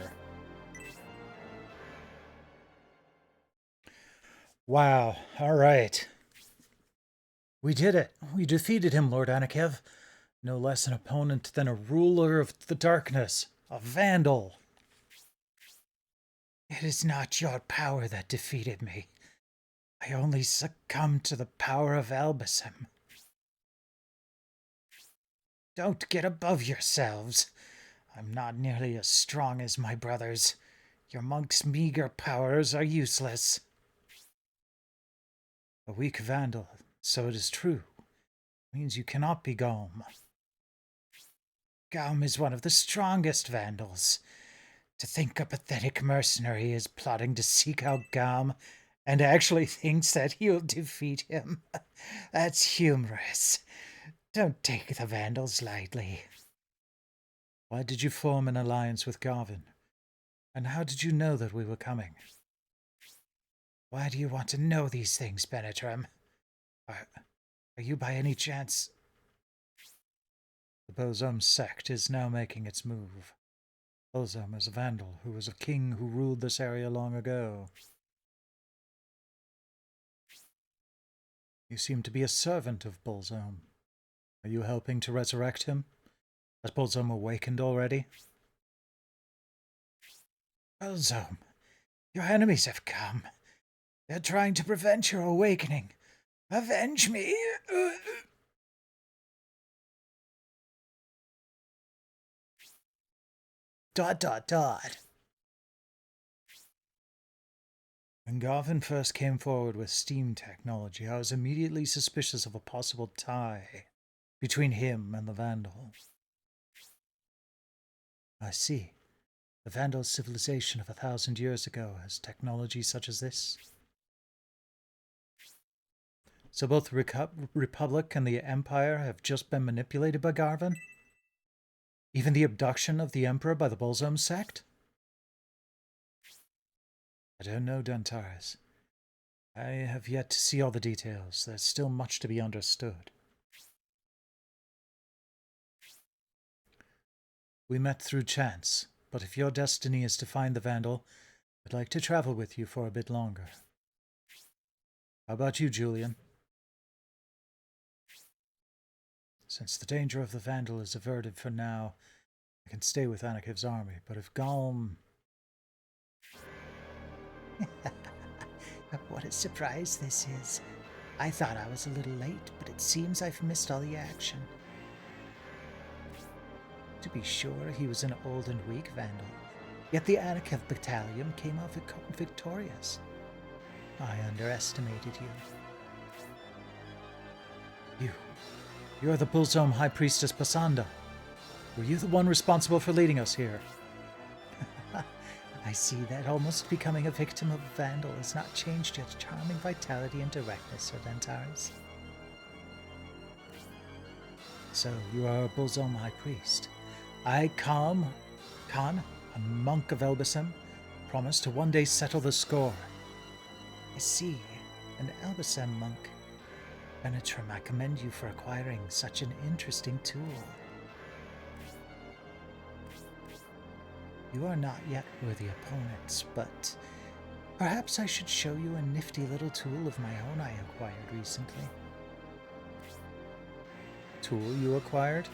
Wow, alright. We did it. We defeated him, Lord Anikev. No less an opponent than a ruler of the darkness, a Vandal. It is not your power that defeated me. I only succumbed to the power of Albusum. Don't get above yourselves. I'm not nearly as strong as my brothers. Your monk's meager powers are useless. A weak Vandal, so it is true, means you cannot be Gaum. Gaum is one of the strongest Vandals. To think a pathetic mercenary is plotting to seek out Gaum and actually thinks that he'll defeat him. That's humorous. Don't take the Vandals lightly. Why did you form an alliance with Garvin? And how did you know that we were coming? Why do you want to know these things, Benetram? Are you by any chance... The Bozum sect is now making its move. Bozum is a Vandal who was a king who ruled this area long ago. You seem to be a servant of Bolzom. Are you helping to resurrect him? Has Bolzom awakened already? Bolzom, Your enemies have come. They're trying to prevent your awakening. Avenge me! Dot dot dot. When Garvin first came forward with steam technology, I was immediately suspicious of a possible tie between him and the Vandal. I see. The Vandal civilization of 1,000 years ago has technology such as this. So both the Republic and the Empire have just been manipulated by Garvin? Even the abduction of the Emperor by the Bolzome sect? I don't know, Dantaris. I have yet to see all the details. There's still much to be understood. We met through chance, but if your destiny is to find the Vandal, I'd like to travel with you for a bit longer. How about you, Julian? Since the danger of the Vandal is averted for now, I can stay with Anakiv's army, but if Galm... What a surprise this is. I thought I was a little late, but it seems I've missed all the action. To be sure, he was an old and weak Vandal, yet the Anakiv battalion came out victorious. I underestimated you. You're the Bolzome High Priestess Pasanda. Were you the one responsible for leading us here? I see that almost becoming a victim of a Vandal has not changed your charming vitality and directness, Sir Dantaris. So, you are a Bolzome High Priest. I, Khan, a monk of Elbasem, promise to one day settle the score. I see, an Elbasem monk. Benetrim, I commend you for acquiring such an interesting tool. You are not yet worthy opponents, but perhaps I should show you a nifty little tool of my own I acquired recently. Tool you acquired?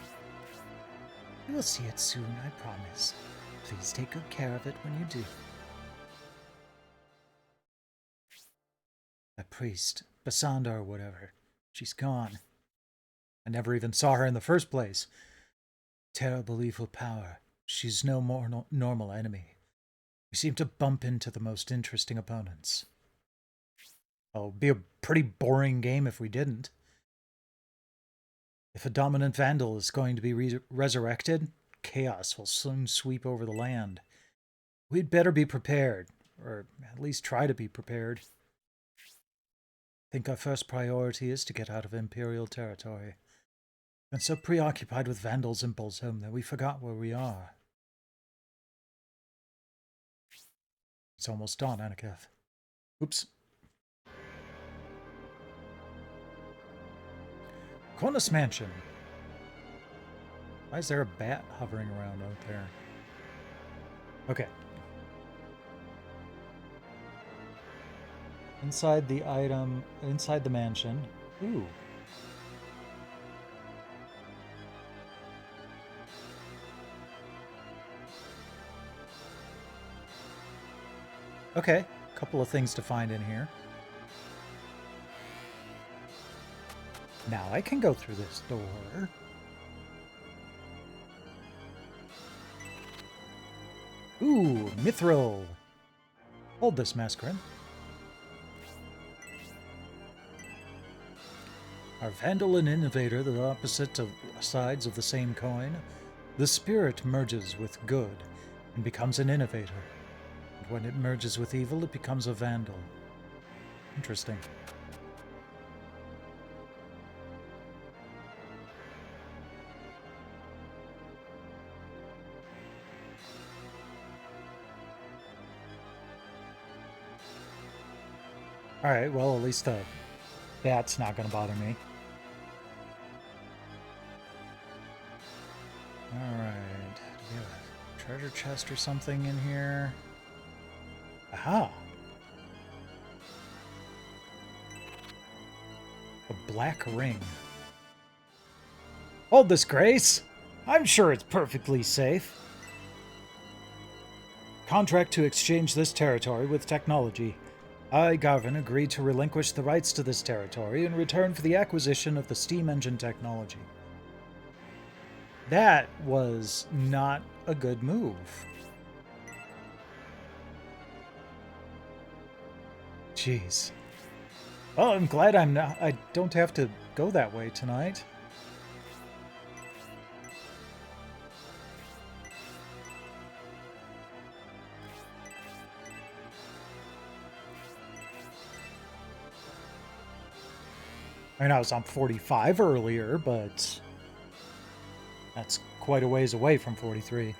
You will see it soon, I promise. Please take good care of it when you do. That priest, Basanda or whatever, she's gone. I never even saw her in the first place. Terrible evil power. She's no more normal enemy. We seem to bump into the most interesting opponents. Oh, it'd be a pretty boring game if we didn't. If a dominant Vandal is going to be resurrected, chaos will soon sweep over the land. We'd better be prepared, or at least try to be prepared. I think our first priority is to get out of Imperial territory. We've been so preoccupied with Vandals in Bolzome that we forgot where we are. It's almost dawn, Anakev. Oops. Cornus Mansion. Why is there a bat hovering around out there? Okay. Inside the mansion. Ooh. Okay, a couple of things to find in here. Now I can go through this door. Ooh, Mithril. Hold this, Mascarin. Are Vandal and Innovator the opposite sides of the same coin? The spirit merges with good and becomes an Innovator. And when it merges with evil, it becomes a Vandal. Interesting. Alright, well, at least that's not going to bother me. Alright, do we have a treasure chest or something in here? Aha! A black ring. Hold this, Grace! I'm sure it's perfectly safe. Contract to exchange this territory with technology. I, Garvin, agreed to relinquish the rights to this territory in return for the acquisition of the steam engine technology. That was not a good move. Jeez. Well, I'm glad I don't have to go that way tonight. I mean, I was on 45 earlier, but that's quite a ways away from 43.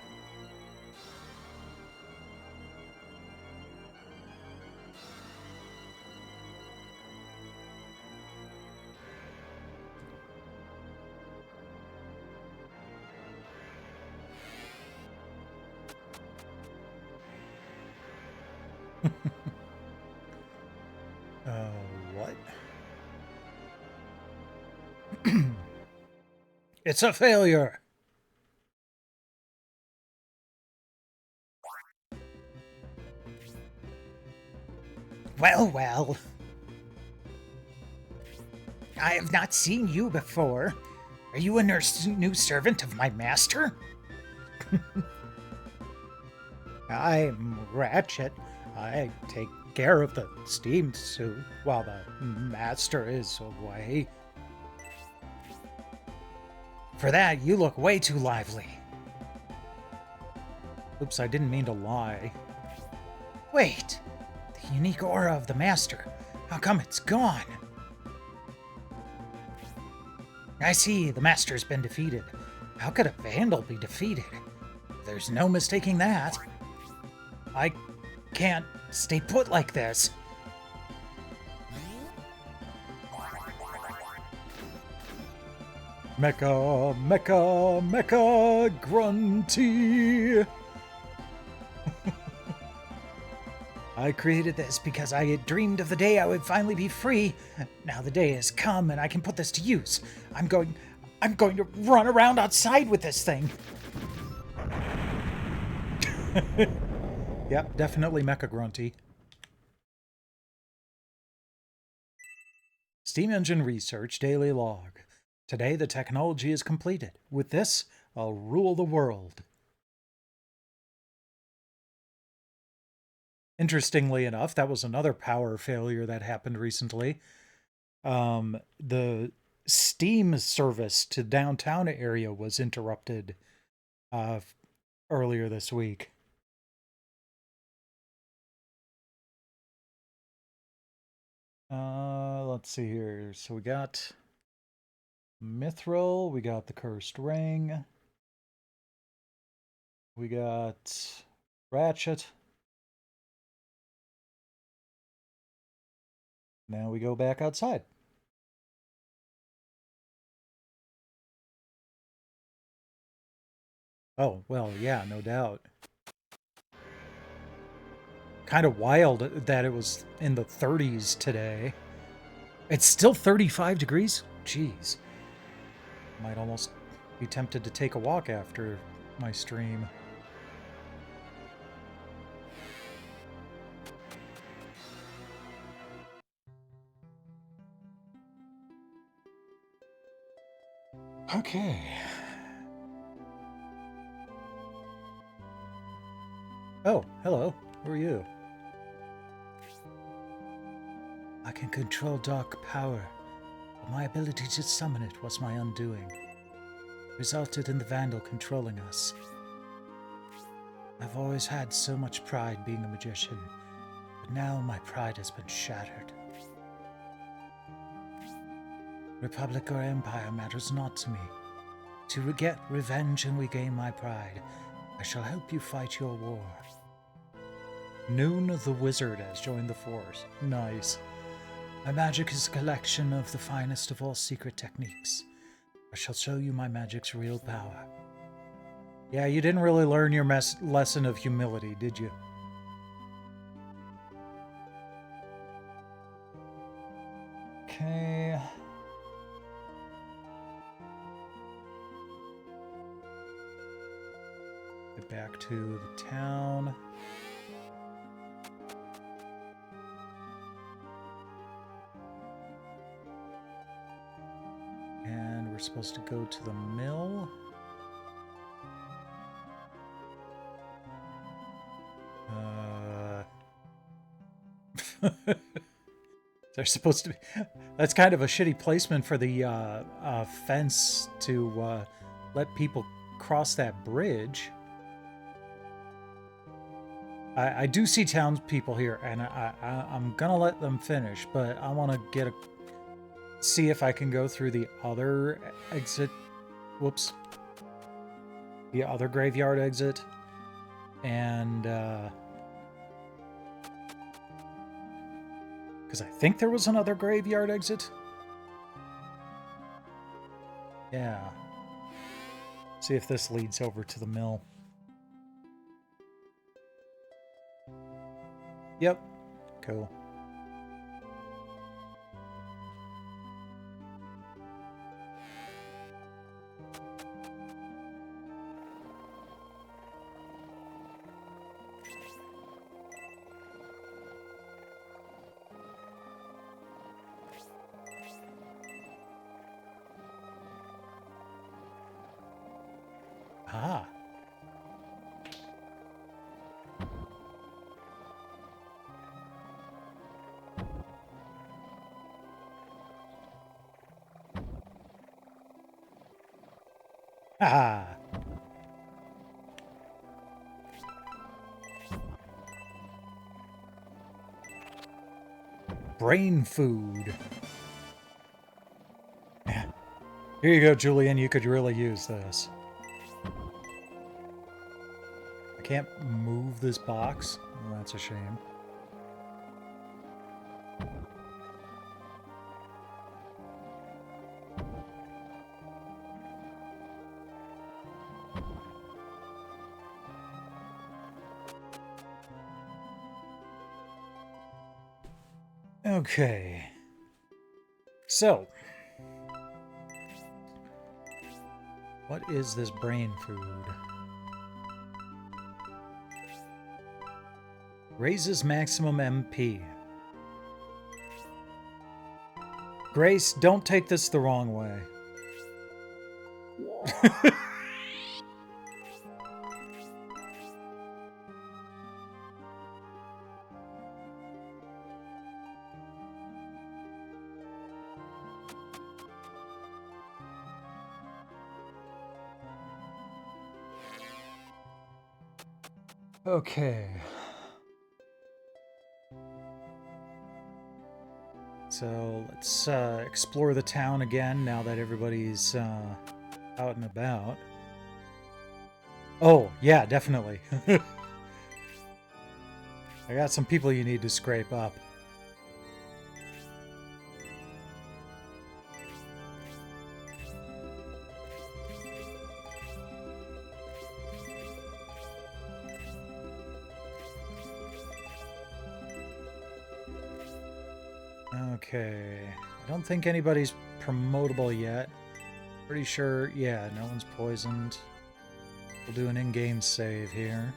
What? It's a failure. Well, well. I have not seen you before. Are you a new servant of my master? I'm Ratchet. I take care of the steam suit while the master is away. For that, you look way too lively. Oops, I didn't mean to lie. Wait! The unique aura of the master. How come it's gone? I see, the master's been defeated. How could a vandal be defeated? There's no mistaking that. I can't stay put like this. Mecha, mecha, mecha, grunty. I created this because I had dreamed of the day I would finally be free. Now the day has come and I can put this to use. I'm going to run around outside with this thing. Yep, definitely Mecha Grunty. Steam Engine Research Daily Log. Today the technology is completed. With this, I'll rule the world. Interestingly enough, that was another power failure that happened recently. The steam service to downtown area was interrupted earlier this week. Let's see here. So we got Mithril, we got the Cursed Ring, we got Ratchet. Now we go back outside. Oh, well, yeah, no doubt. Kind of wild that it was in the 30s today. It's still 35 degrees? Jeez. Might almost be tempted to take a walk after my stream. Okay. Oh, hello. Who are you? I can control dark power, but my ability to summon it was my undoing. It resulted in the Vandal controlling us. I've always had so much pride being a magician, but now my pride has been shattered. Republic or Empire matters not to me. To get revenge and regain my pride, I shall help you fight your war. Noon the Wizard has joined the force. Nice. My magic is a collection of the finest of all secret techniques. I shall show you my magic's real power. Yeah, you didn't really learn your lesson of humility, did you? Okay. Get back to the town. And we're supposed to go to the mill. They're supposed to be... That's kind of a shitty placement for the fence to let people cross that bridge. I do see townspeople here, and I'm gonna let them finish, but I want to see if I can go through the other exit. Whoops. The other graveyard exit. And, because I think there was another graveyard exit. Yeah. See if this leads over to the mill. Yep. Cool. Ah. Ah. Brain food. Yeah. Here you go, Julian. You could really use this. I can't move this box. Well, that's a shame. Okay. So, what is this brain food? Raises maximum MP. Grace, don't take this the wrong way. Okay. So let's explore the town again now that everybody's out and about. Oh, yeah, definitely. I got some people you need to scrape up. Okay, I don't think anybody's promotable yet. Pretty sure, yeah, no one's poisoned. We'll do an in-game save here.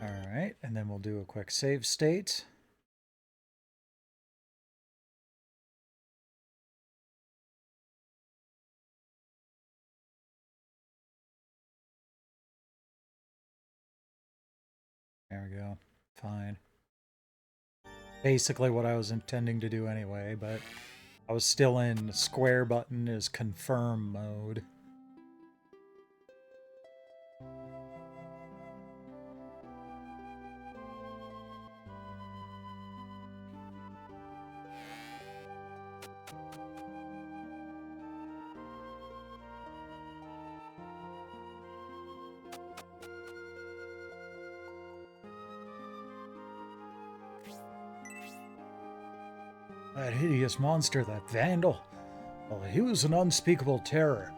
Alright, and then we'll do a quick save state. There we go. Fine. Basically what I was intending to do anyway, but I was still in square button is confirm mode. That hideous monster, that vandal. Well, he was an unspeakable terror.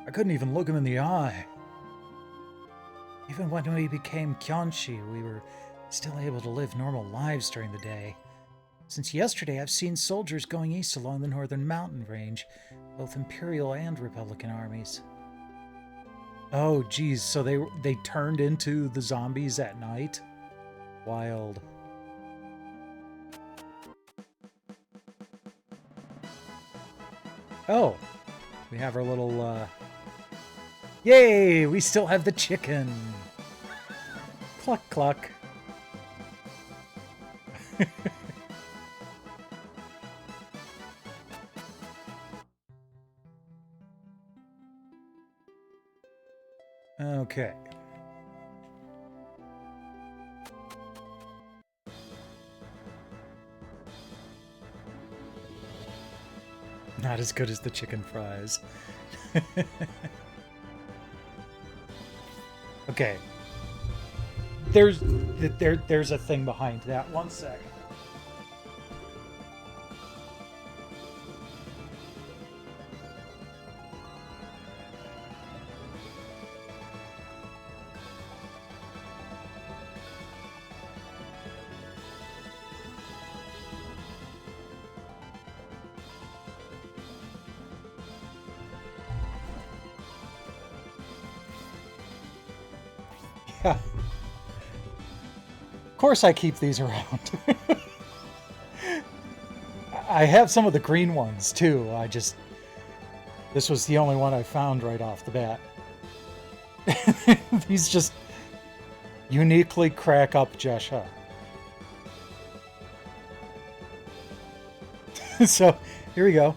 I couldn't even look him in the eye. Even when we became Kyonshi, we were still able to live normal lives during the day. Since yesterday, I've seen soldiers going east along the northern mountain range, both Imperial and Republican armies. Oh, geez, so they turned into the zombies at night? Wild. Oh, we have our little, Yay! We still have the chicken! Cluck, cluck. Okay. Not as good as the chicken fries. Okay. There's a thing behind that. One sec. Yeah. Of course I keep these around. I have some of the green ones too. This was the only one I found right off the bat. These just uniquely crack up Jesha. So, here we go.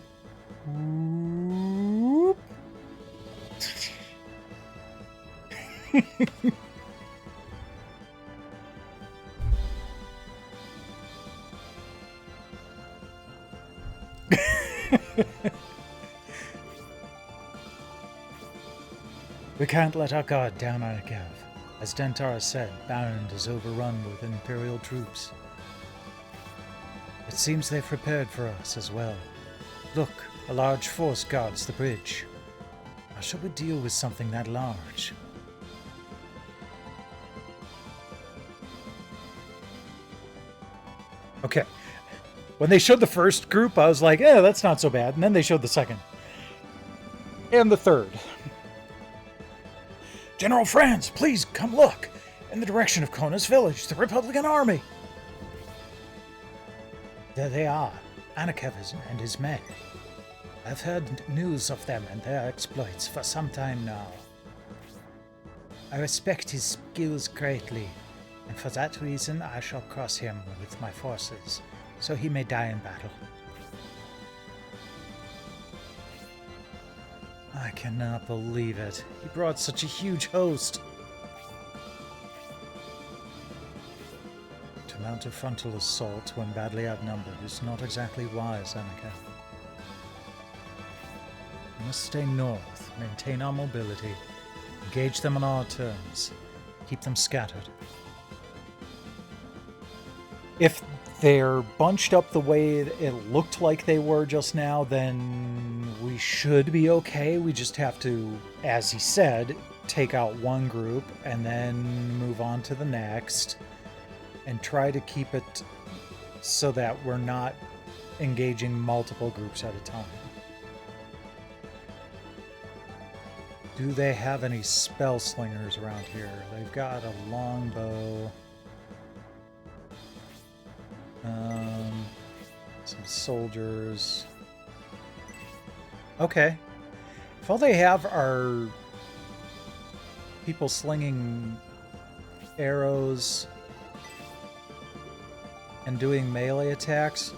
We can't let our guard down on Akev. As Dentara said, Barrand is overrun with Imperial troops. It seems they've prepared for us as well. Look, a large force guards the bridge. How shall we deal with something that large? Okay. When they showed the first group, I was like, that's not so bad. And then they showed the second. And the third. General Franz, please come look. In the direction of Kona's village, the Republican army. There they are, Anakev and his men. I've heard news of them and their exploits for some time now. I respect his skills greatly, and for that reason I shall cross him with my forces, so he may die in battle. I cannot believe it. He brought such a huge host. To mount a frontal assault when badly outnumbered is not exactly wise, Anakin. We must stay north, maintain our mobility, engage them on our terms, keep them scattered. If they're bunched up the way it looked like they were just now, then we should be okay. We just have to, as he said, take out one group and then move on to the next and try to keep it so that we're not engaging multiple groups at a time. Do they have any spell slingers around here? They've got a longbow. Some soldiers. Okay. If all they have are people slinging arrows and doing melee attacks,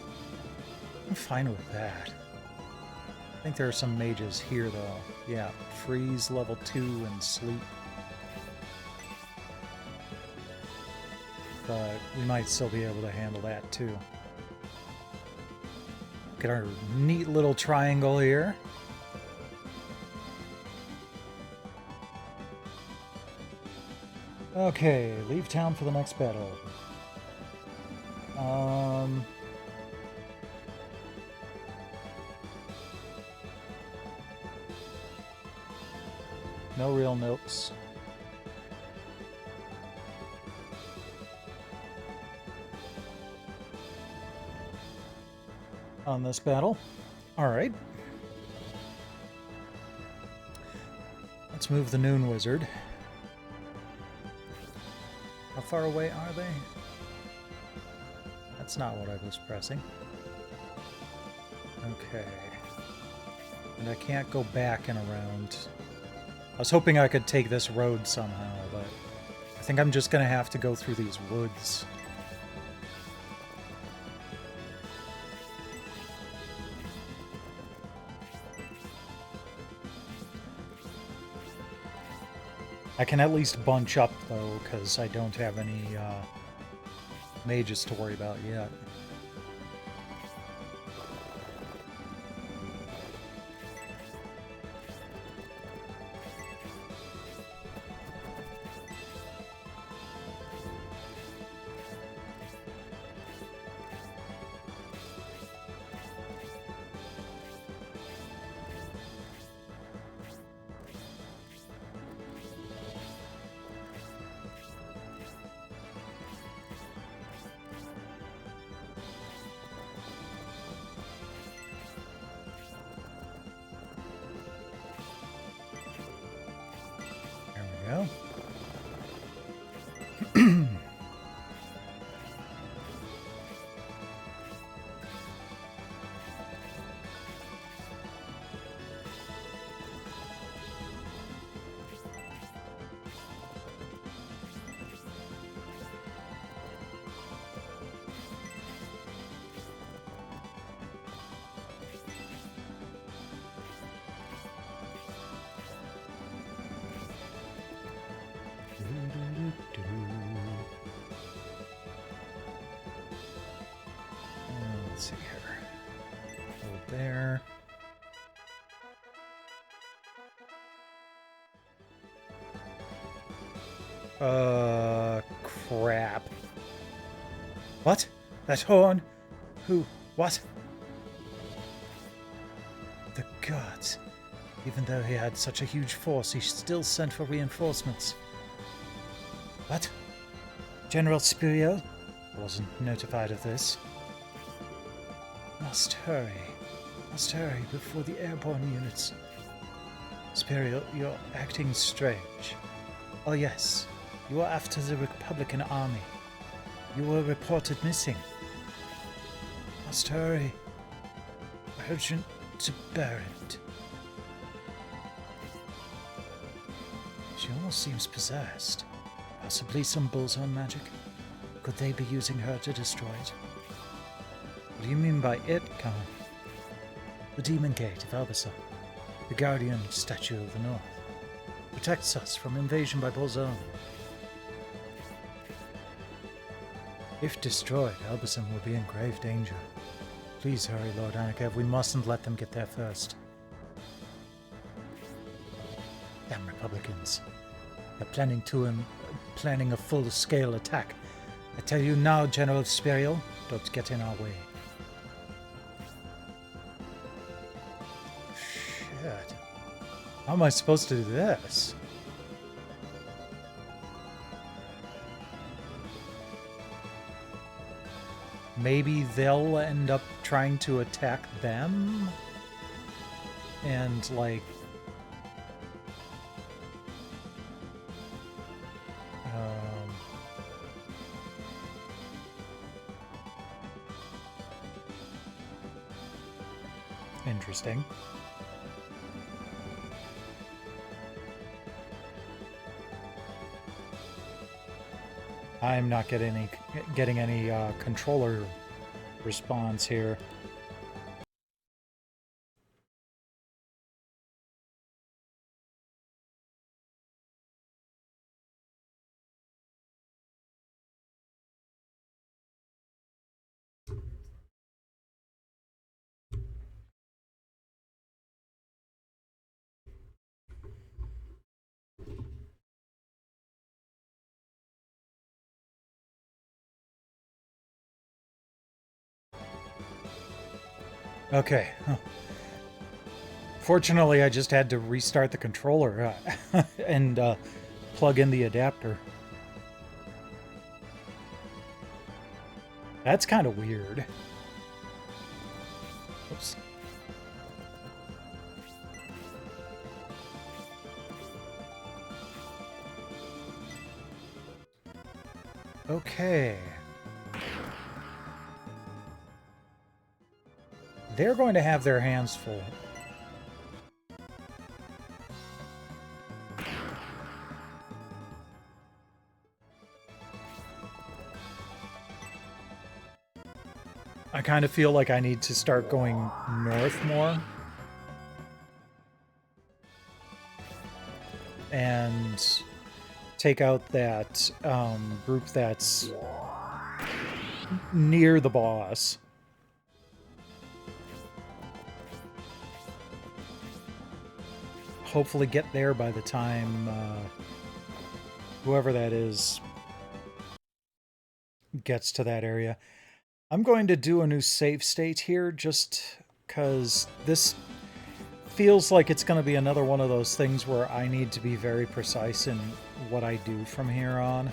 I'm fine with that. I think there are some mages here, though. Yeah, freeze level 2 and sleep. But we might still be able to handle that, too. Look at our neat little triangle here. Okay, leave town for the next battle. No real notes. on this battle. Alright. Let's move the Noon Wizard. How far away are they? That's not what I was pressing. Okay. And I can't go back and around. I was hoping I could take this road somehow, but I think I'm just gonna have to go through these woods. I can at least bunch up, though, because I don't have any mages to worry about yet. Go. Let's see here. Hold there. Crap. What? That horn? Who? What? The gods. Even though he had such a huge force, he still sent for reinforcements. What? General Spuriel? I wasn't notified of this. Must hurry. Must hurry before the airborne units. Spuriel, you're acting strange. Oh yes, you are after the Republican army. You were reported missing. Must hurry. Urgent to Barrett. She almost seems possessed. Possibly some bullseye magic. Could they be using her to destroy it? What do you mean by it, Khan? The Demon Gate of Albasar, the Guardian Statue of the North, protects us from invasion by Bolzone. If destroyed, Albasar will be in grave danger. Please hurry, Lord Anakev. We mustn't let them get there first. Damn Republicans. They're planning a full-scale attack. I tell you now, General Spuriel, don't get in our way. Shit. How am I supposed to do this? Maybe they'll end up trying to attack them? And, like... Interesting. I'm not getting any controller response here. Okay. Fortunately, I just had to restart the controller and plug in the adapter. That's kind of weird. Oops. Okay. They're going to have their hands full. I kind of feel like I need to start going north more. And take out that group that's near the boss. Hopefully get there by the time whoever that is gets to that area. I'm going to do a new save state here just because this feels like it's going to be another one of those things where I need to be very precise in what I do from here on.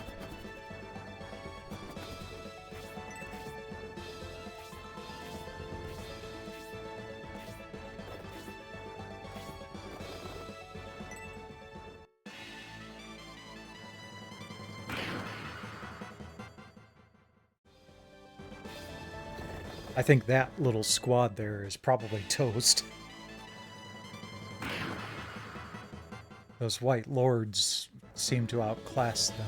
I think that little squad there is probably toast. Those white lords seem to outclass them.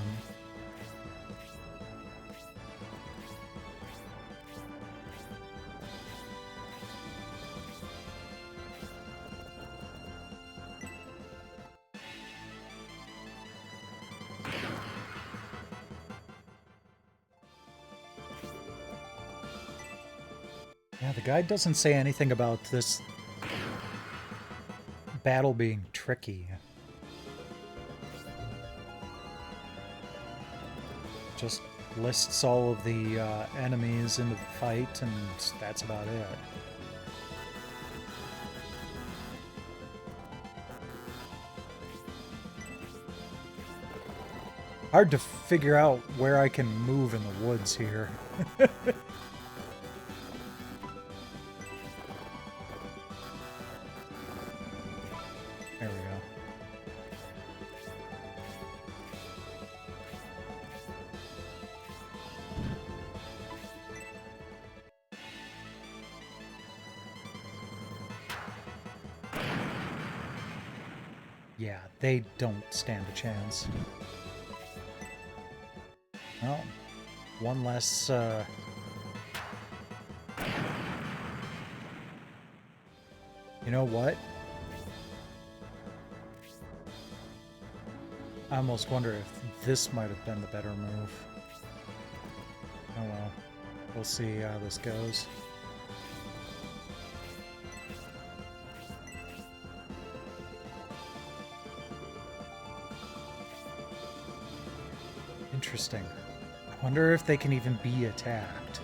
Yeah, the guide doesn't say anything about this battle being tricky. Just lists all of the enemies in the fight, and that's about it. Hard to figure out where I can move in the woods here. There we go. Yeah, they don't stand a chance. Well, one less, You know what? I almost wonder if this might have been the better move. Oh well. We'll see how this goes. Interesting. I wonder if they can even be attacked.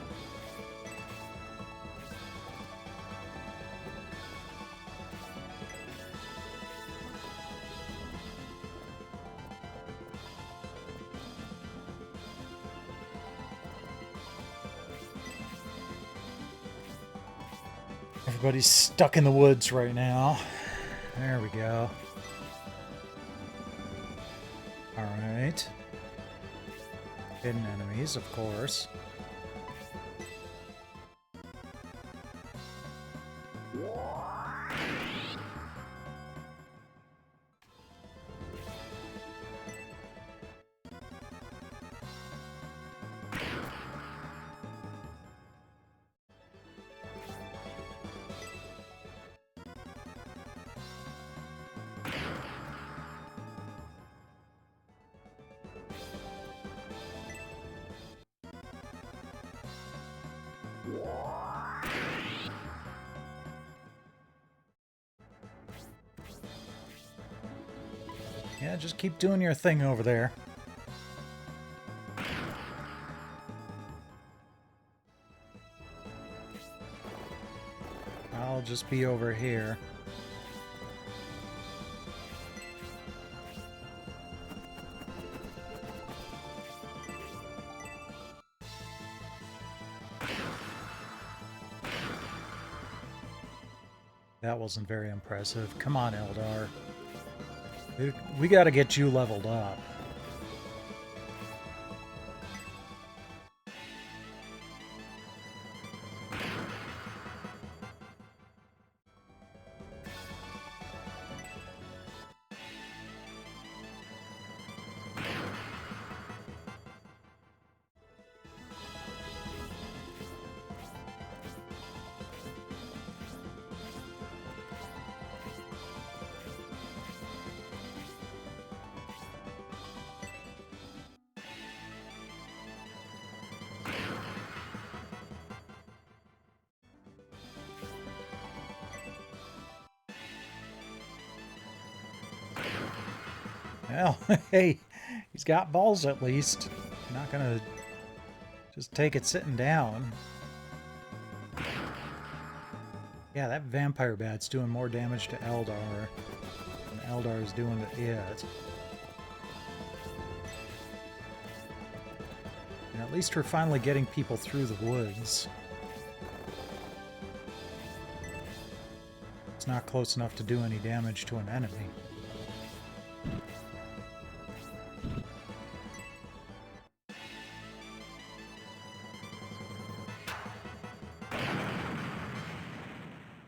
Everybody's stuck in the woods right now. There we go. Alright. Hidden enemies, of course. Yeah, just keep doing your thing over there. I'll just be over here. That wasn't very impressive. Come on, Eldar. We gotta get you leveled up. Well, hey, he's got balls at least. Not gonna just take it sitting down. Yeah, that vampire bat's doing more damage to Eldar than Eldar is doing to it. And at least we're finally getting people through the woods. It's not close enough to do any damage to an enemy.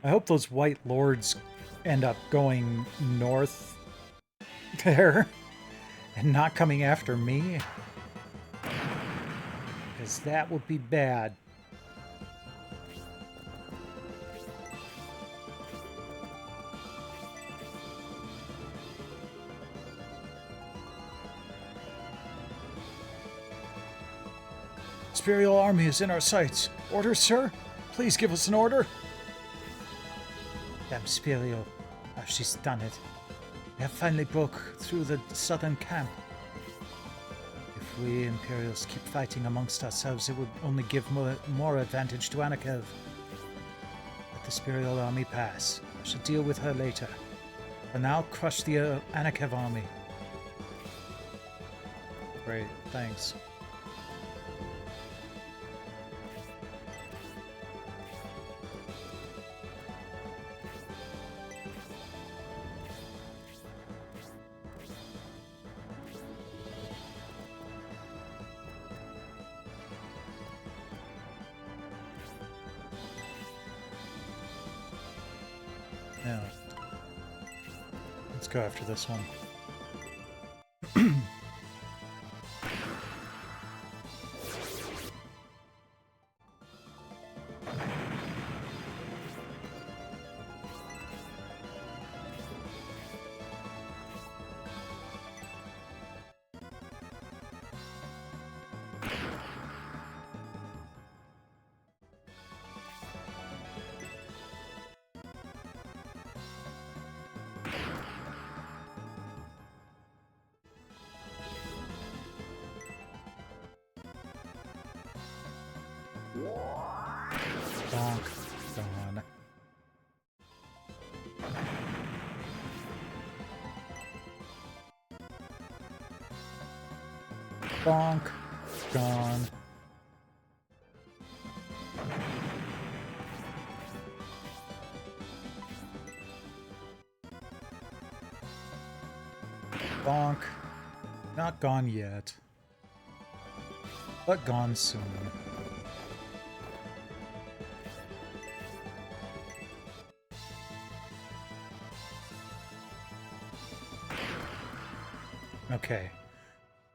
I hope those White Lords end up going north there and not coming after me. Because that would be bad. Imperial army is in our sights. Orders, sir? Please give us an order. Damn Spirito. Oh, she's done it. We have finally broke through the southern camp. If we Imperials keep fighting amongst ourselves, it would only give more advantage to Anakev. Let the Spirito army pass. I shall deal with her later. For now, crush the Anakev army. Great, thanks. Now, let's go after this one. Bonk. Gone. Bonk. Gone. Bonk. Not gone yet. But gone soon. Okay.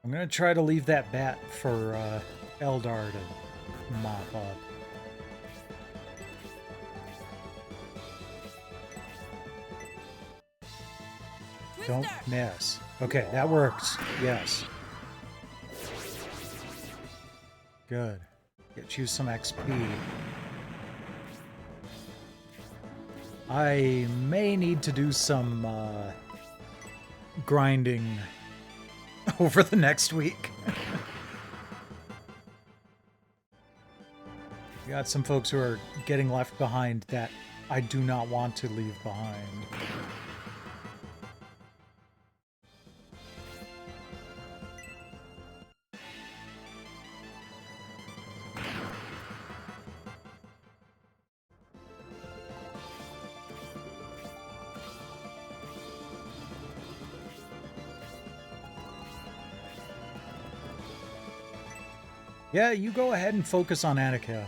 I'm gonna try to leave that bat for Eldar to mop up. Don't miss. Okay, that works. Yes. Good. Get you some XP. I may need to do some grinding over the next week. We got some folks who are getting left behind that I do not want to leave behind. Yeah, you go ahead and focus on Anakev.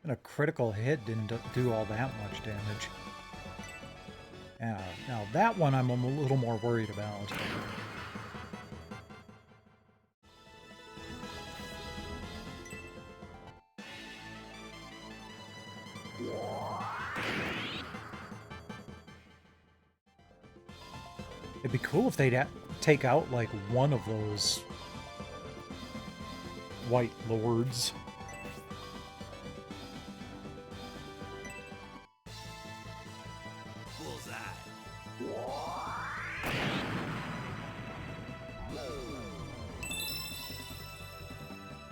And a critical hit didn't do all that much damage. Yeah, now that one I'm a little more worried about. It'd be cool if they'd take out, like, one of those white lords. Bullseye.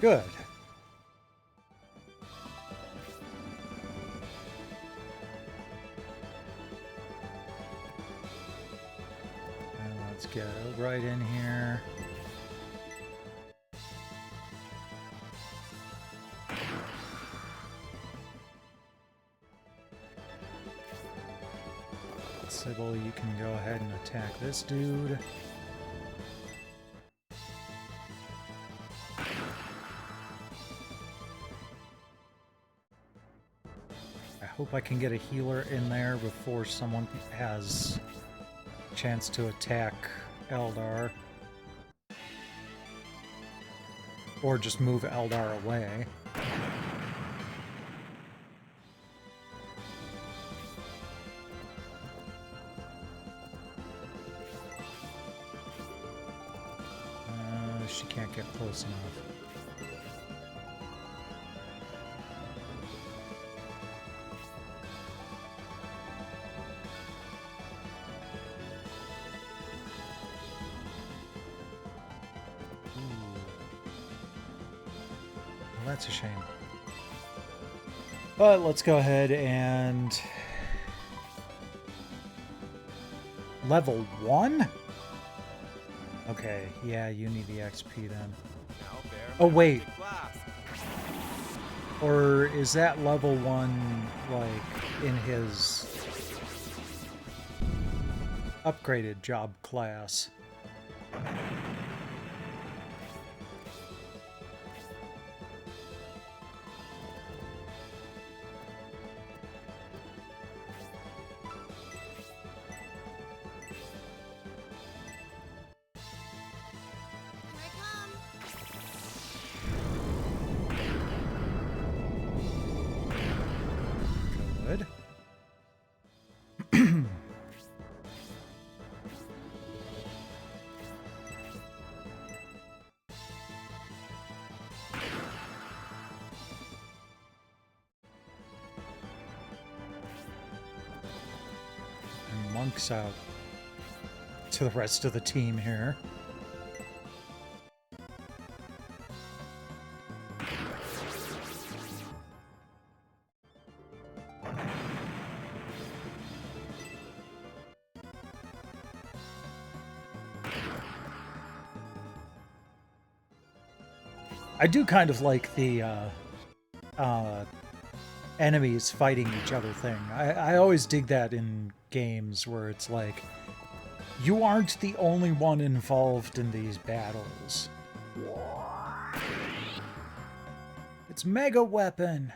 Good. And let's get it right in here. Sybil, you can go ahead and attack this dude. I hope I can get a healer in there before someone has a chance to attack Eldar. Or just move Eldar away. She can't get close enough. Well, that's a shame. But let's go ahead and... Level 1? Okay, yeah, you need the XP then. Oh, wait. Or is that level 1, like, in his upgraded job class? Good. And Monk's out to the rest of the team here. I do kind of like the enemies fighting each other thing. I always dig that in games where it's like, you aren't the only one involved in these battles. It's Mega Weapon!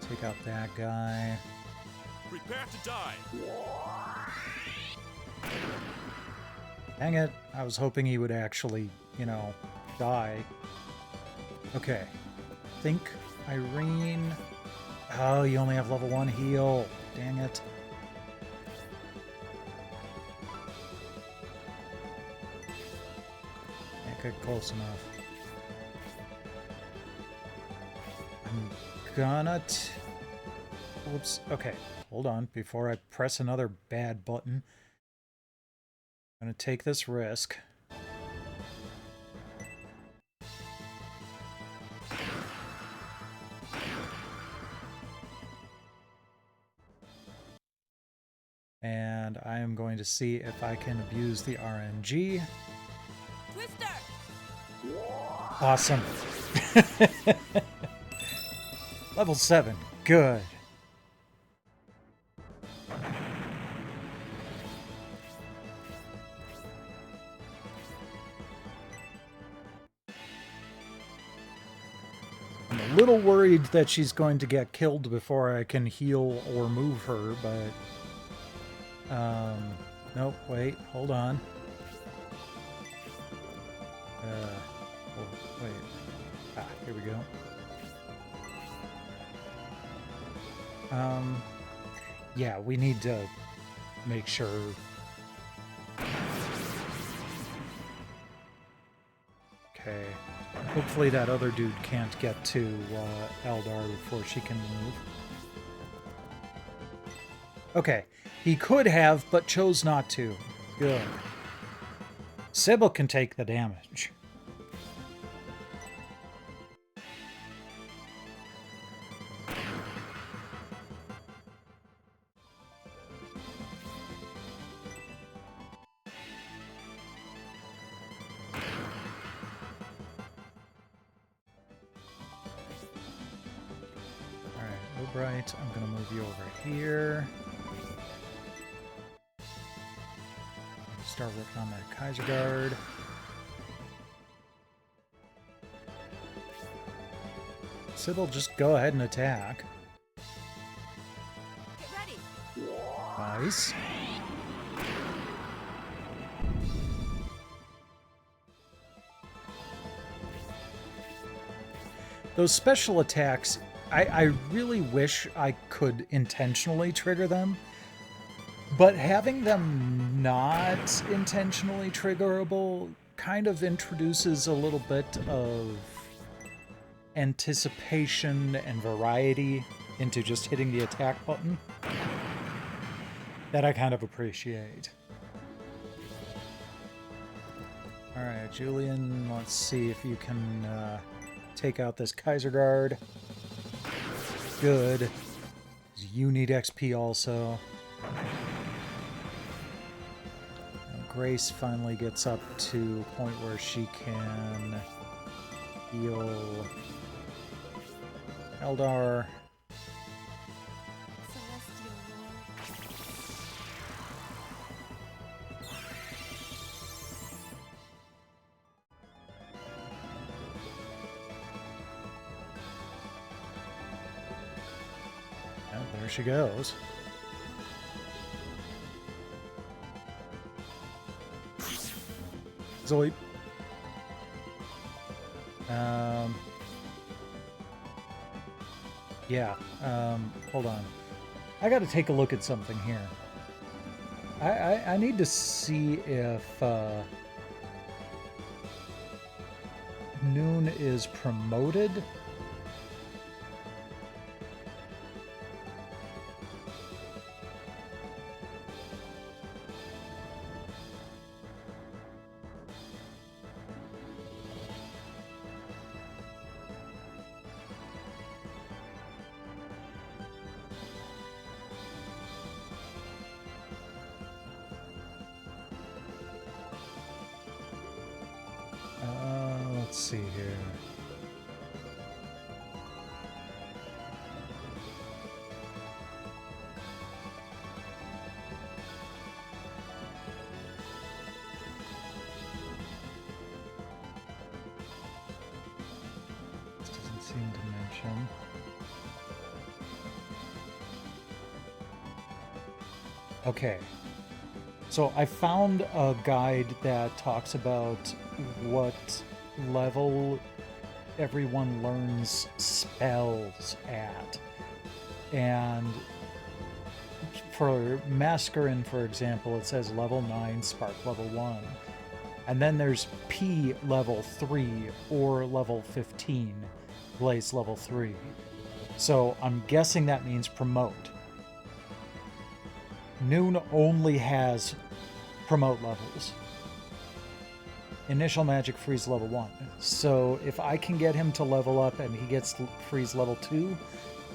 Take out that guy. Prepare to die. Dang it. I was hoping he would actually, you know, die. Okay. Think Irene. Oh, you only have level 1 heal. Dang it. Can't get close enough. I'm gonna... Whoops. Okay. Hold on. Before I press another bad button. I'm gonna take this risk. And I am going to see if I can abuse the RNG. Twister! Awesome. Level 7. Good. I'm a little worried that she's going to get killed before I can heal or move her, but... nope, wait, hold on. Oh, wait. Ah, here we go. Yeah, we need to make sure... Okay. Hopefully that other dude can't get to Eldar before she can move. Okay. He could have, but chose not to. Good. Sybil can take the damage. Right, I'm going to move you over here. Start working on that Kaiser Guard. Sybil, just go ahead and attack. Get ready! Nice. Those special attacks... I really wish I could intentionally trigger them, but having them not intentionally triggerable kind of introduces a little bit of anticipation and variety into just hitting the attack button that I kind of appreciate. Alright, Julian, let's see if you can take out this Kaiser Guard. Good. You need XP also. And Grace finally gets up to a point where she can heal Eldar. Celestial Lord. There she goes. Zoip. Yeah, hold on. I gotta take a look at something here. I need to see if Noon is promoted. Let's see here. This doesn't seem to mention. Okay. So I found a guide that talks about what level everyone learns spells at. And for Mascarin, for example, it says level 9, Spark level 1. And then there's P level 3 or level 15, Blaze level 3. So I'm guessing that means promote. Noon only has promote levels. Initial magic freeze level 1. So if I can get him to level up and he gets freeze level 2,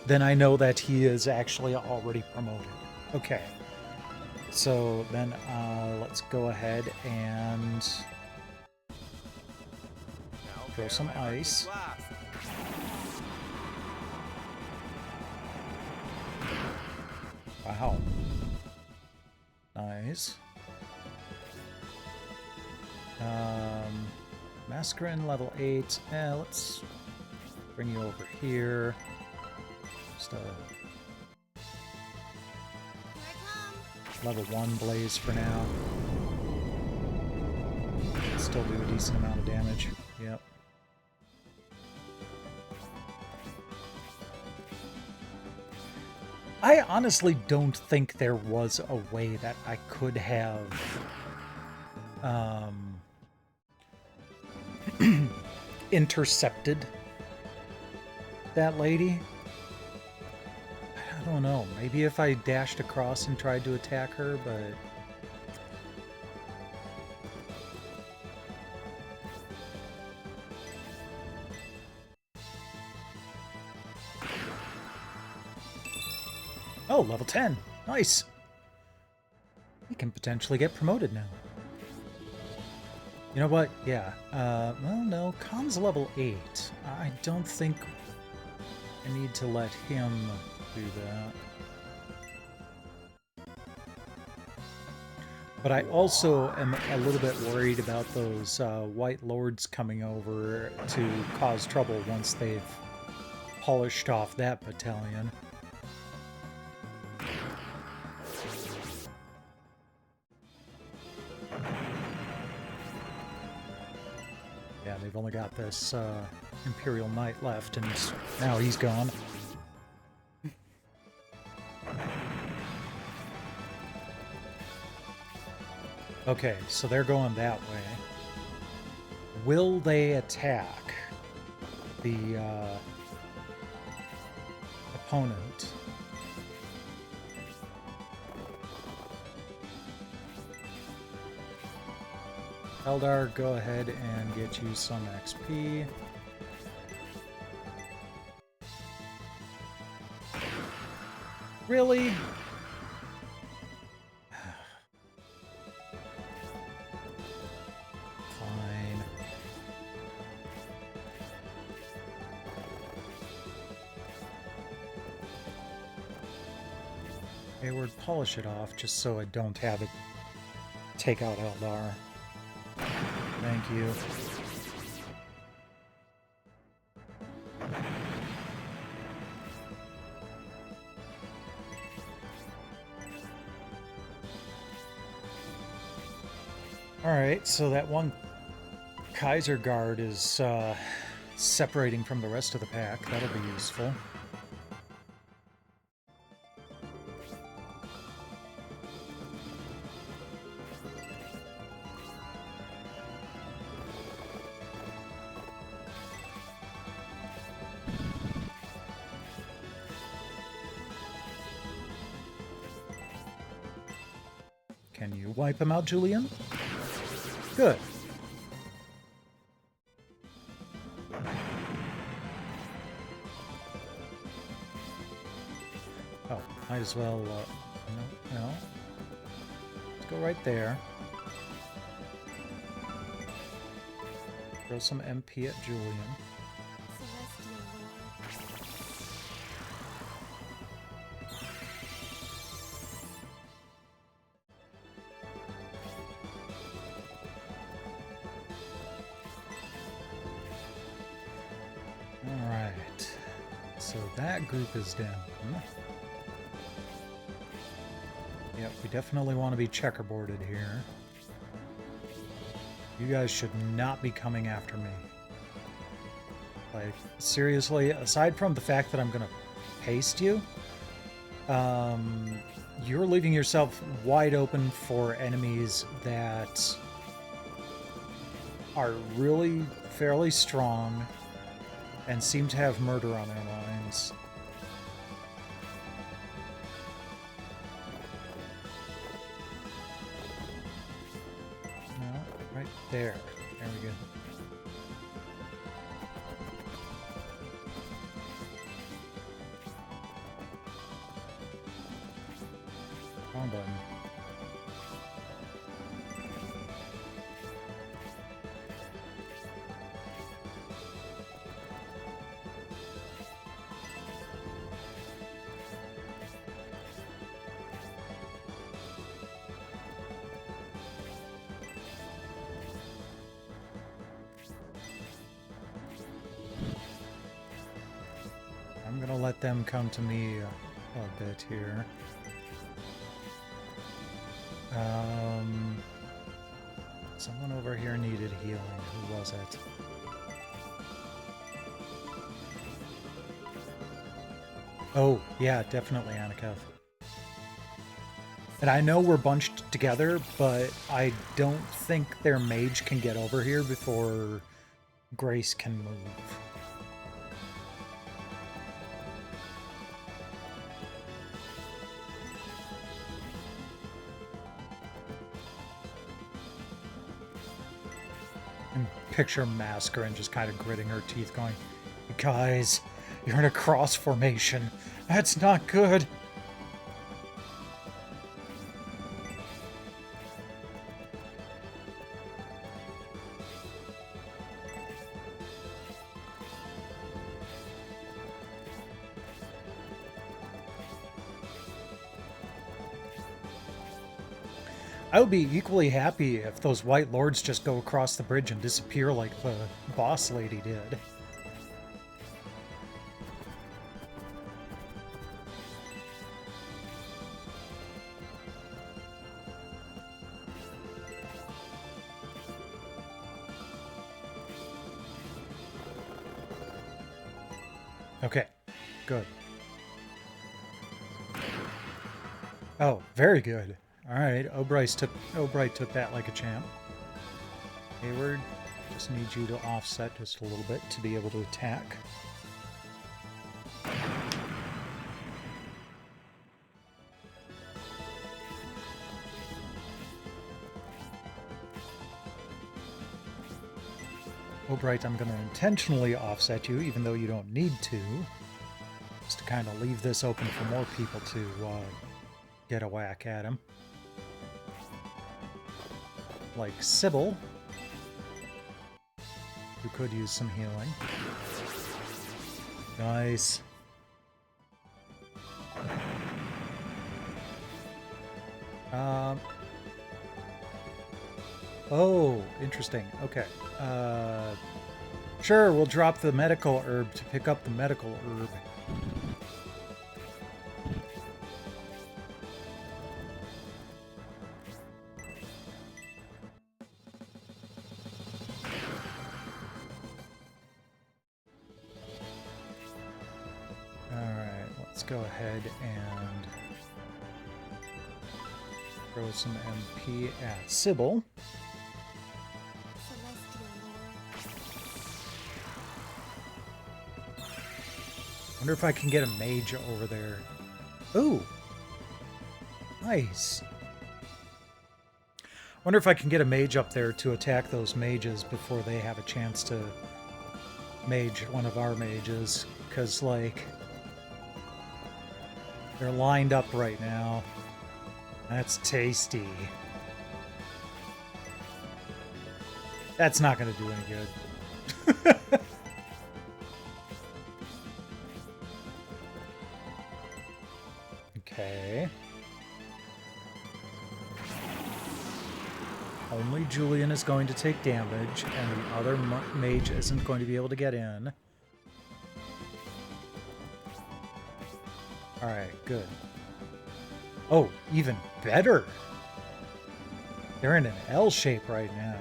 then I know that he is actually already promoted. Okay. so then let's go ahead and Now throw bear some my Arctic ice. blast. Wow. Nice. Mascarin level 8. Let's bring you over here. Just Here I come. level 1 blaze for now. Still do a decent amount of damage. Yep. I honestly don't think there was a way that I could have intercepted that lady. I don't know. Maybe if I dashed across and tried to attack her, but... Oh, level 10. Nice. You can potentially get promoted now. You know what? Yeah. Well, no. Khan's level 8. I don't think I need to let him do that. But I also am a little bit worried about those White Lords coming over to cause trouble once they've polished off that battalion. Yeah, they've only got this Imperial Knight left, and now he's gone. Okay, so they're going that way. Will they attack the opponent? Eldar, go ahead and get you some XP. Really? Fine. Hayward, polish it off just so I don't have it take out Eldar. Thank you. Alright, so that one Kaiser Guard is separating from the rest of the pack. That'll be useful. Can you wipe him out, Julian? Good. Oh, might as well, no. Let's go right there. Throw some MP at Julian. Celestial Lord. Alright. So that group is down. Yep, we definitely want to be checkerboarded here. You guys should not be coming after me. Like, seriously, aside from the fact that I'm gonna paste you, you're leaving yourself wide open for enemies that are really fairly strong and seem to have murder on their minds. No, right there. There we go. Wrong button. let them come to me a bit here. Someone over here needed healing. Who was it? Oh, yeah, definitely Annika. And I know we're bunched together, but I don't think their mage can get over here before Grace can move. And picture Mascarin just kind of gritting her teeth going, "Guys, you're in a cross formation. That's not good." I would be equally happy if those White Lords just go across the bridge and disappear like the boss lady did. Okay, good. Oh, very good. All right, Obright took that like a champ. Hayward, just need you to offset just a little bit to be able to attack. Obright, I'm going to intentionally offset you, even though you don't need to, just to kind of leave this open for more people to get a whack at him. Like Sybil, who could use some healing. Nice. Oh, interesting. Okay. Sure, we'll drop the medical herb to pick up the medical herb. Go ahead and throw some MP at Sybil. Wonder if I can get a mage over there. Ooh, nice. Wonder if I can get a mage up there to attack those mages before they have a chance to mage one of our mages, because like they're lined up right now. That's tasty. That's not going to do any good. Okay. Only Julian is going to take damage, and the other mage isn't going to be able to get in. Alright, good. Oh, even better! They're in an L shape right now.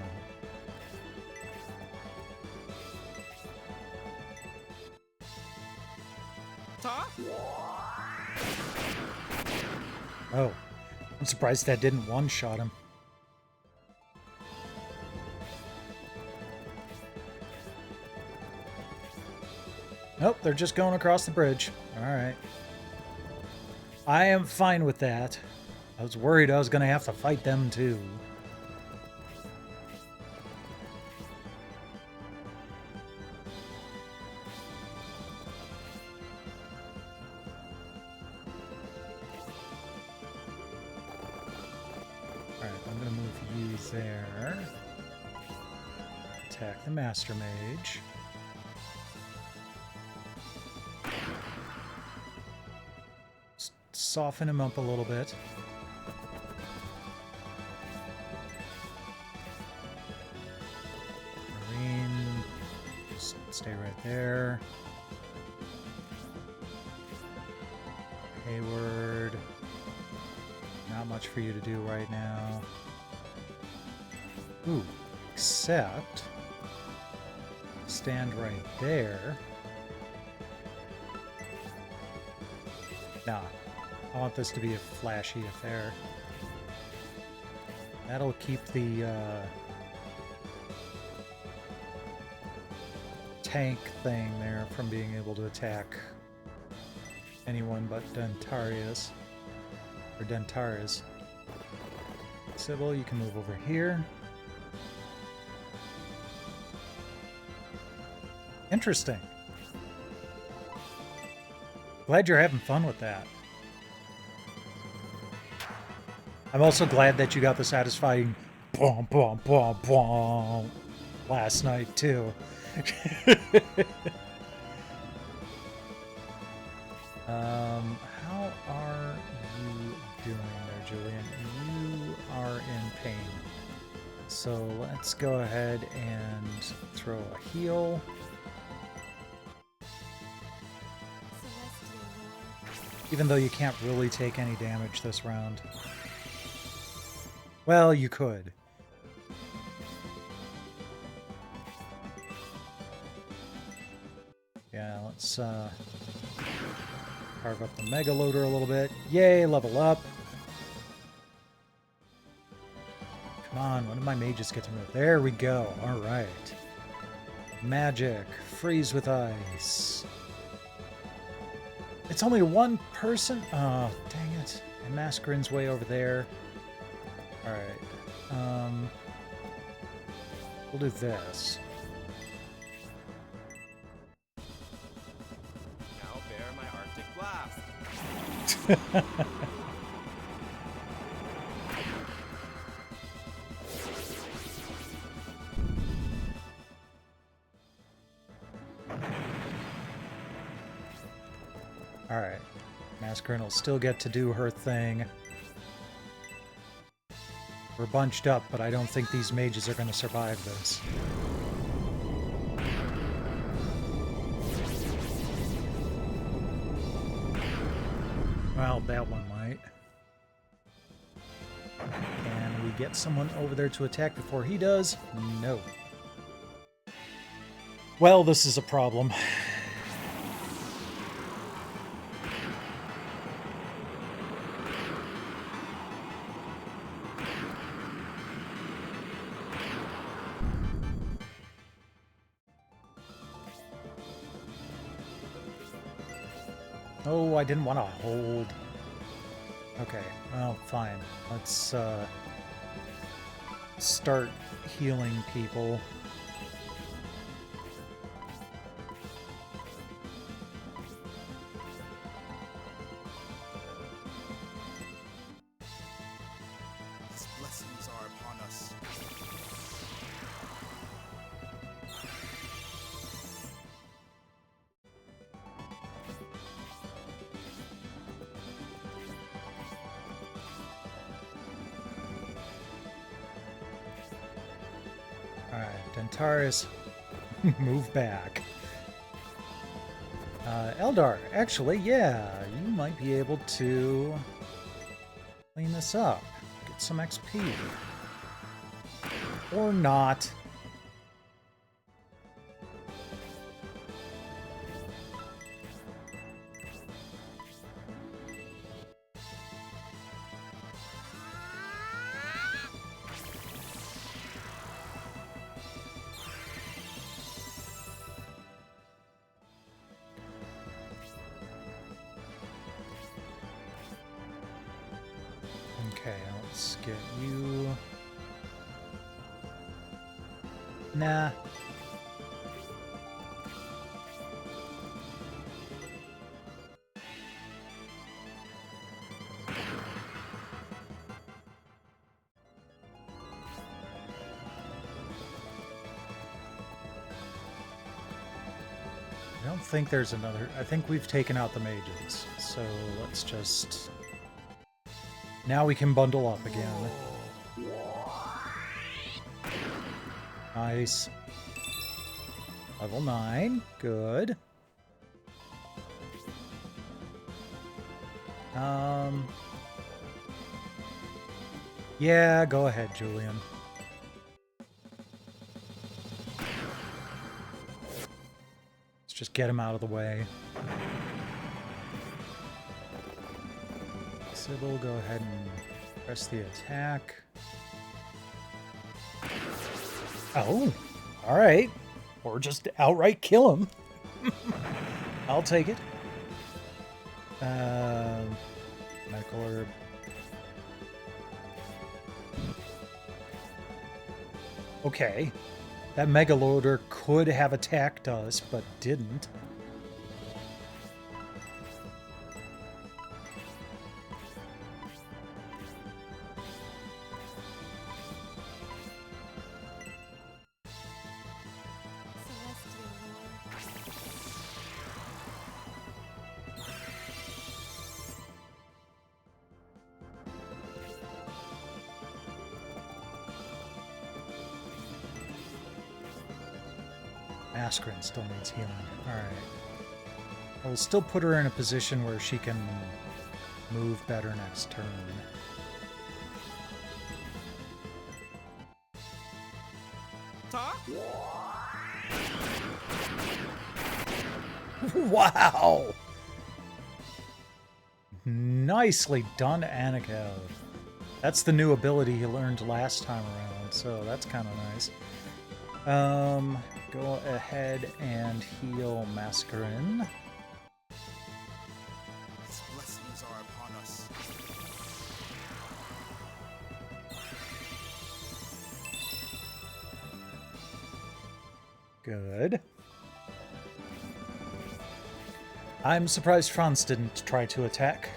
Oh, I'm surprised that didn't one-shot him. Nope, they're just going across the bridge. Alright. I am fine with that. I was worried I was going to have to fight them too. Alright, I'm going to move you there. Attack the Master Mage. Soften him up a little bit. Marine, just stay right there. Hayward. Not much for you to do right now. Ooh, except stand right there. Nah, I want this to be a flashy affair. That'll keep the tank thing there from being able to attack anyone but Dentarius. Or Dentaris. Sybil, you can move over here. Interesting. Glad you're having fun with that. I'm also glad that you got the satisfying bom bom bom bom last night too. How are you doing there, Julian? You are in pain. So let's go ahead and throw a heal. Celestial Lord. Even though you can't really take any damage this round. Well, you could. Yeah, let's carve up the Mega Loader a little bit. Yay, level up. Come on, when did my mages get to move? There we go. All right. Magic. Freeze with ice. It's only one person? Oh, dang it. And Mascarin's way over there. Alright. We'll do this. Now bear my Arctic blast. Alright. Mascarin will still get to do her thing. We're bunched up, but I don't think these mages are going to survive this. Well, that one might. Can we get someone over there to attack before he does? No. Well, this is a problem. Oh, I didn't want to hold. Okay, well, fine. Let's start healing people. His blessings are upon us. Alright, Dentaris, move back. Eldar, actually, yeah, you might be able to clean this up. Get some XP. Or not. Okay, let's get you. Nah. I don't think there's another. I think we've taken out the mages. So let's just. Now we can bundle up again. Nice. Level 9. Good. Yeah, go ahead, Julian. Let's just get him out of the way. Sybil, go ahead and press the attack. Oh, all right. Or just outright kill him. I'll take it. Medical herb. Okay. That Megaloader could have attacked us, but didn't. Celestial Askren still needs healing. Alright. I will still put her in a position where she can move better next turn. Talk? Wow! Nicely done, Anakel. That's the new ability he learned last time around, so that's kind of nice. Go ahead and heal Mascarin. His blessings are upon us. Good. I'm surprised Franz didn't try to attack.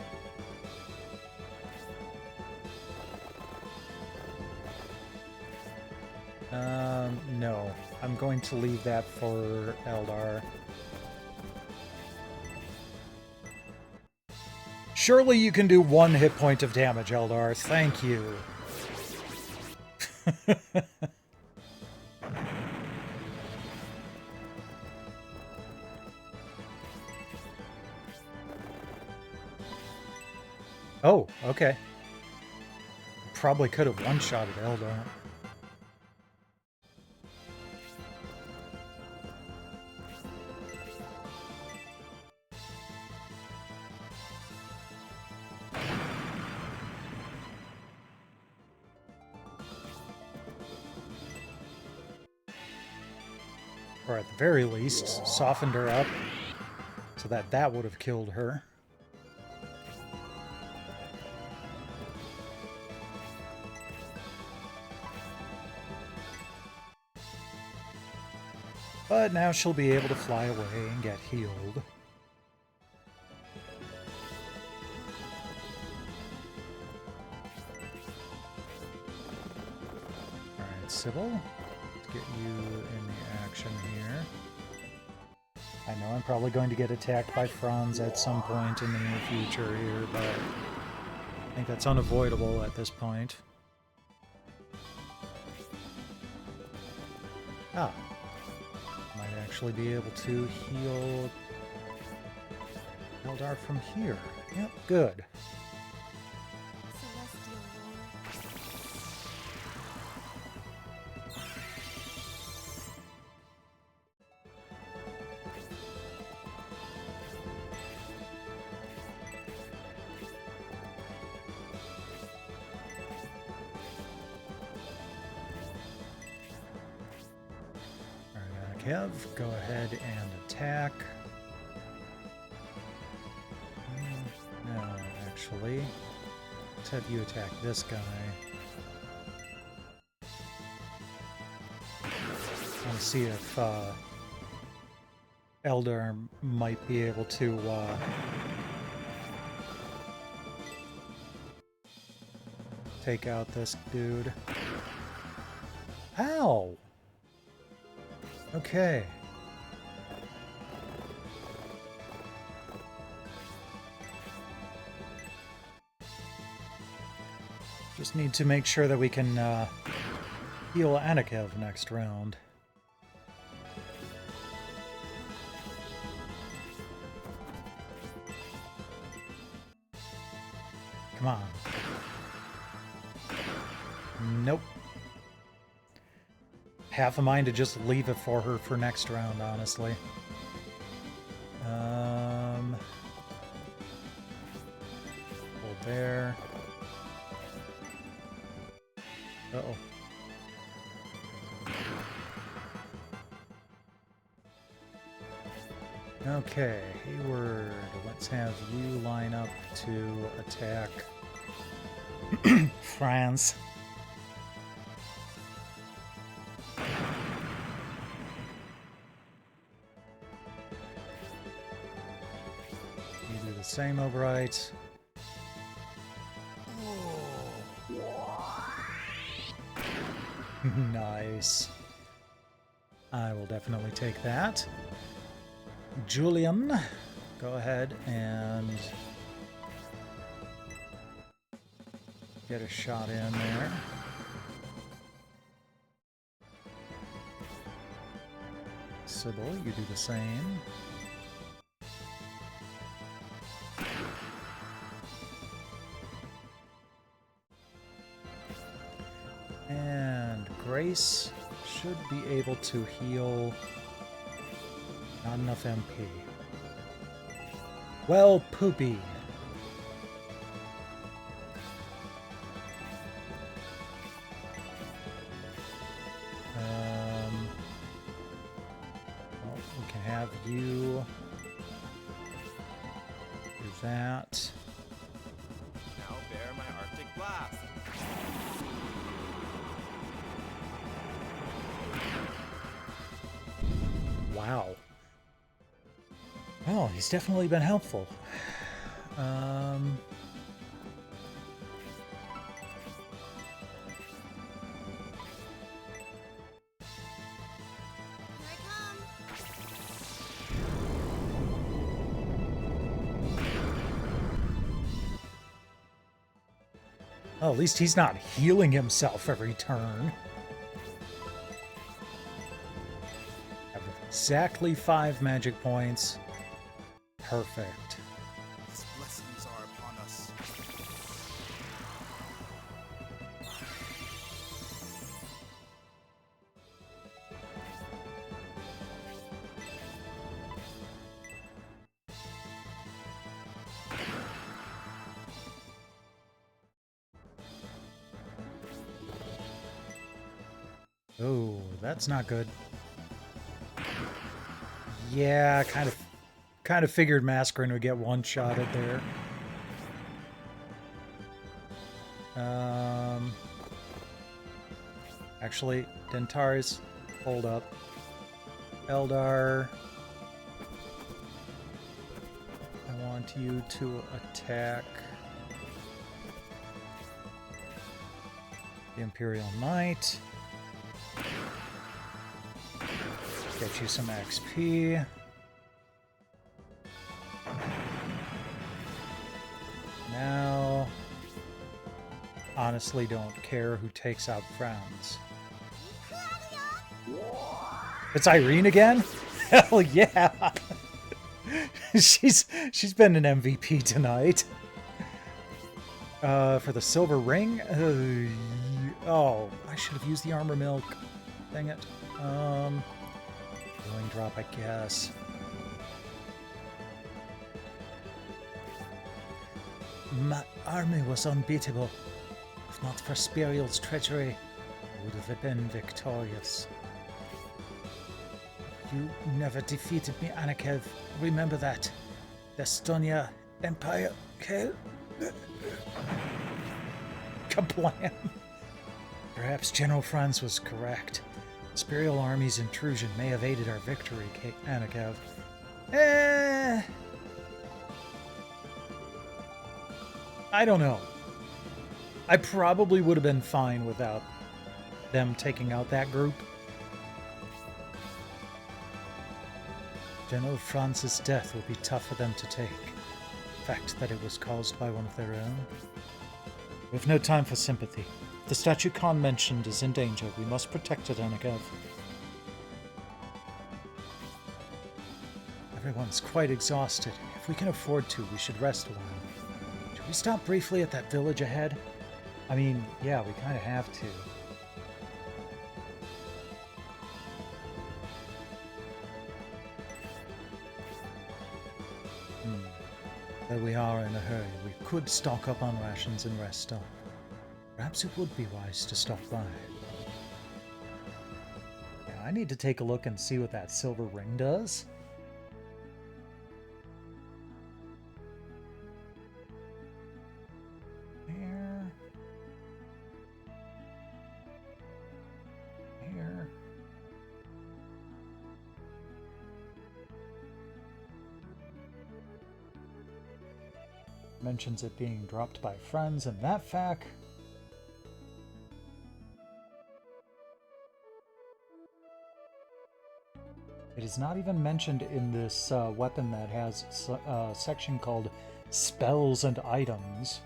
No. I'm going to leave that for Eldar. Surely you can do 1 hit point of damage, Eldar. Thank you. Oh, okay. Probably could have one-shotted Eldar. Or at the very least, softened her up so that that would have killed her. But now she'll be able to fly away and get healed. Alright, Sybil. Let's get you in the action here. I know I'm probably going to get attacked by Franz at some point in the near future here, but I think that's unavoidable at this point. Ah. Might actually be able to heal Eldar from here. Yep, good. Celestial Kev, go ahead and attack. No, actually. Let's have you attack this guy. I want to see if Eldar might be able to take out this dude. Ow! Okay. Just need to make sure that we can heal Anakev next round. Come on. Nope. Half a mind to just leave it for her for next round, honestly. Hold there. Uh-oh. Okay, Hayward, let's have you line up to attack France. You do the same, overwrite. Nice. I will definitely take that. Julian, go ahead and get a shot in there. Sybil, you do the same. And Grace should be able to heal. Not enough MP. Well, poopy. Well, we can have you do that. Now bear my Arctic blast. Wow. Well, he's definitely been helpful. Here I come. Well, at least he's not healing himself every turn. Have exactly 5 magic points. Perfect. His blessings are upon us. Oh, that's not good. Yeah, kind of figured Mascarin would get one-shotted there. Actually, Dentaris, hold up. Eldar, I want you to attack the Imperial Knight. Get you some XP. Now, honestly don't care who takes out Franz. It's Irene again? Hell yeah! she's been an MVP tonight. For the silver ring? Oh, I should have used the armor milk. Dang it. Healing drop, I guess. My army was unbeatable. If not for Spiriel's treachery, I would have been victorious. You never defeated me, Anakev. Remember that. The Estonia Empire. Kablam. Perhaps General Franz was correct. Spirial army's intrusion may have aided our victory, Anakev. I don't know. I probably would have been fine without them taking out that group. General Franz's death will be tough for them to take. The fact that it was caused by one of their own. We have no time for sympathy. If the statue Khan mentioned is in danger, we must protect it, Anakev. Everyone's quite exhausted. If we can afford to, we should rest a while. Do we stop briefly at that village ahead? I mean, yeah, we kind of have to. Though we are in a hurry, we could stock up on rations and rest up. Perhaps it would be wise to stop by. Yeah, I need to take a look and see what that silver ring does. Here. Here. Mentions it being dropped by friends and that fact. It is not even mentioned in this weapon that has a section called Spells and Items.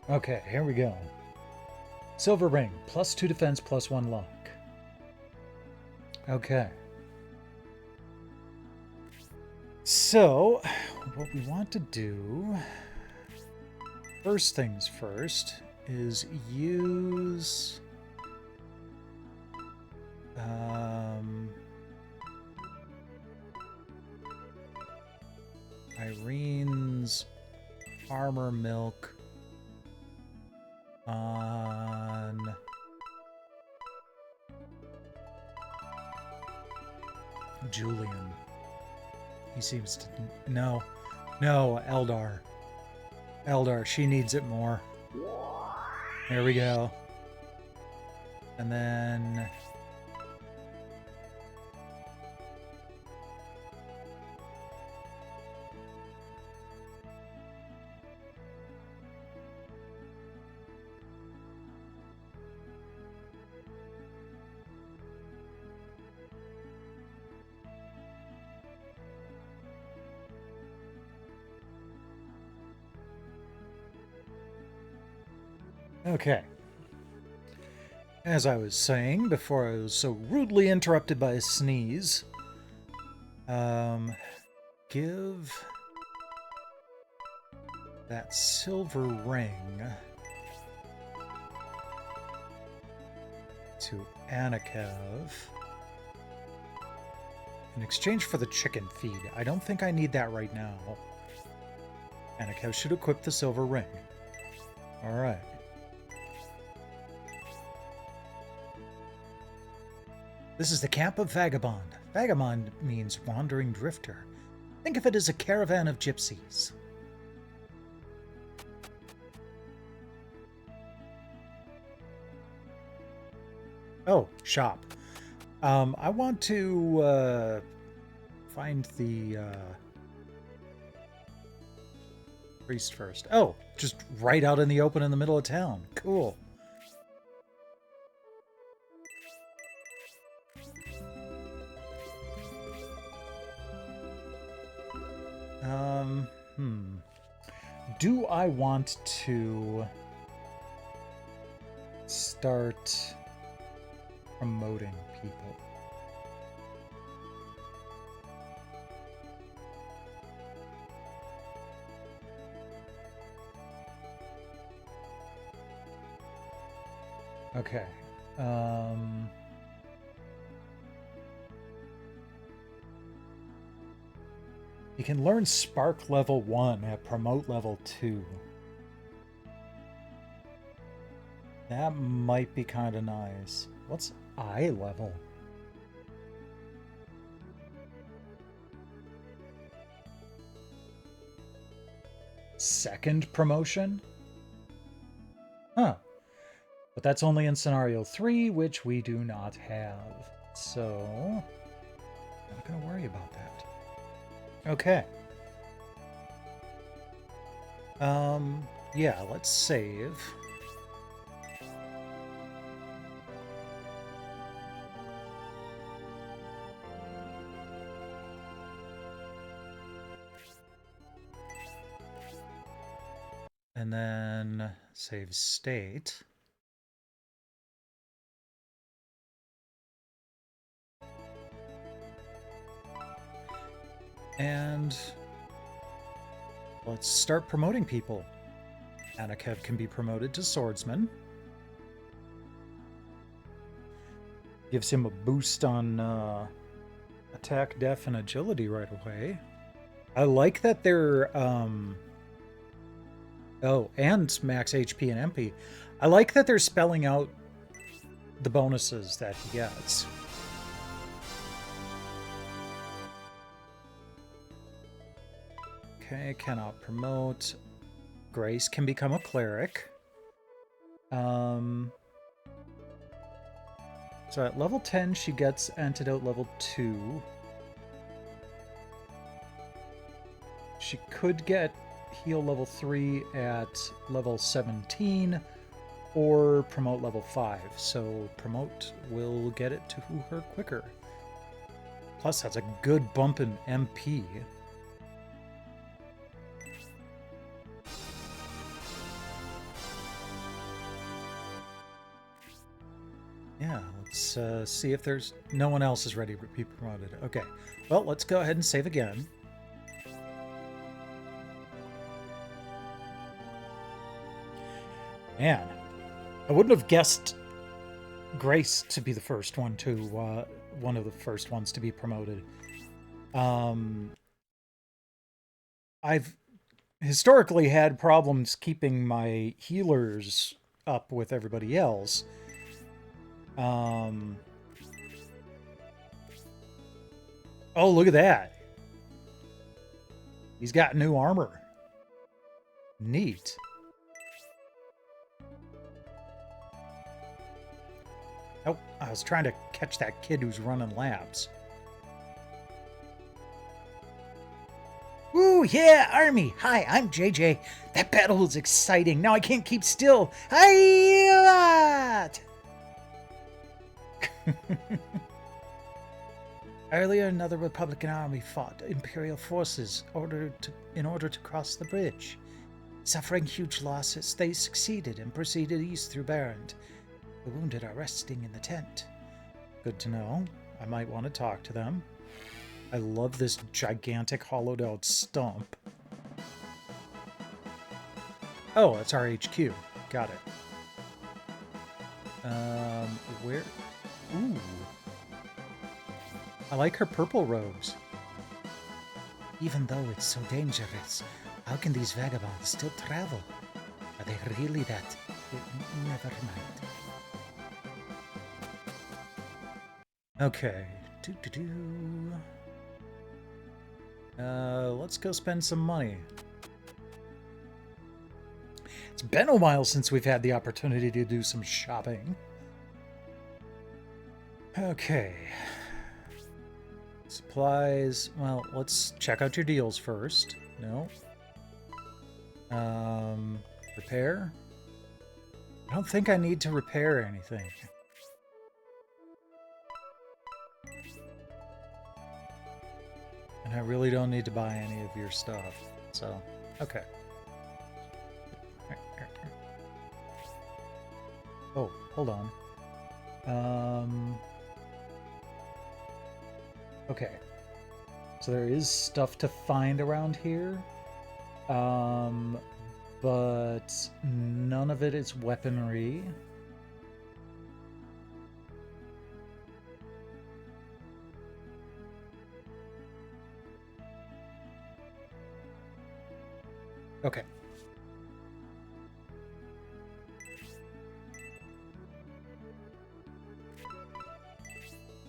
Okay, here we go. Silver ring, +2 defense, +1 luck. Okay. So, what we want to do, first things first, is use Irene's armor milk on Julian. He seems to... No. No, Eldar. Eldar, she needs it more. There we go. And then... Okay. As I was saying before I was so rudely interrupted by a sneeze, give that silver ring to Anakev in exchange for the chicken feed. I don't think I need that right now. Anakev should equip the silver ring. All right. This is the camp of Vagabond. Vagabond means wandering drifter. Think of it as a caravan of gypsies. Oh, shop. I want to find the priest first. Oh, just right out in the open in the middle of town. Cool. Do I want to start promoting people? Okay. You can learn Spark level 1 at Promote level 2. That might be kind of nice. What's eye level? Second promotion? Huh. But that's only in scenario 3, which we do not have. So, not going to worry about that. Okay. Yeah, let's save. And then save state. And let's start promoting people. Anakev can be promoted to swordsman. Gives him a boost on attack, def, and agility right away. I like that they're... Oh, and max HP and MP. I like that they're spelling out the bonuses that he gets. Okay, cannot promote. Grace can become a cleric. So at level 10, she gets antidote level 2. She could get heal level 3 at level 17 or promote level 5. So promote will get it to her quicker. Plus, that's a good bump in MP. Yeah, let's see if there's... No one else is ready to be promoted. Okay, well, let's go ahead and save again. Man, I wouldn't have guessed Grace to be the first one to, one of the first ones to be promoted. I've historically had problems keeping my healers up with everybody else. Oh, look at that. He's got new armor. Neat. Oh, I was trying to catch that kid who's running laps. Ooh, yeah, Army! Hi, I'm JJ. That battle was exciting. Now I can't keep still. Hi! Earlier, another Republican army fought Imperial forces in order to cross the bridge. Suffering huge losses, they succeeded and proceeded east through Barrent. The wounded are resting in the tent. Good to know. I might want to talk to them. I love this gigantic hollowed out stump. Oh, it's our HQ. Got it. Where? Ooh. I like her purple robes. Even though it's so dangerous, how can these vagabonds still travel? Are they really that? Never mind. Okay. Let's go spend some money. It's been a while since we've had the opportunity to do some shopping. Okay. Supplies. Well, let's check out your deals first. No. Repair? I don't think I need to repair anything. And I really don't need to buy any of your stuff. So, okay. Oh, hold on. Okay. So there is stuff to find around here. But none of it is weaponry. Okay.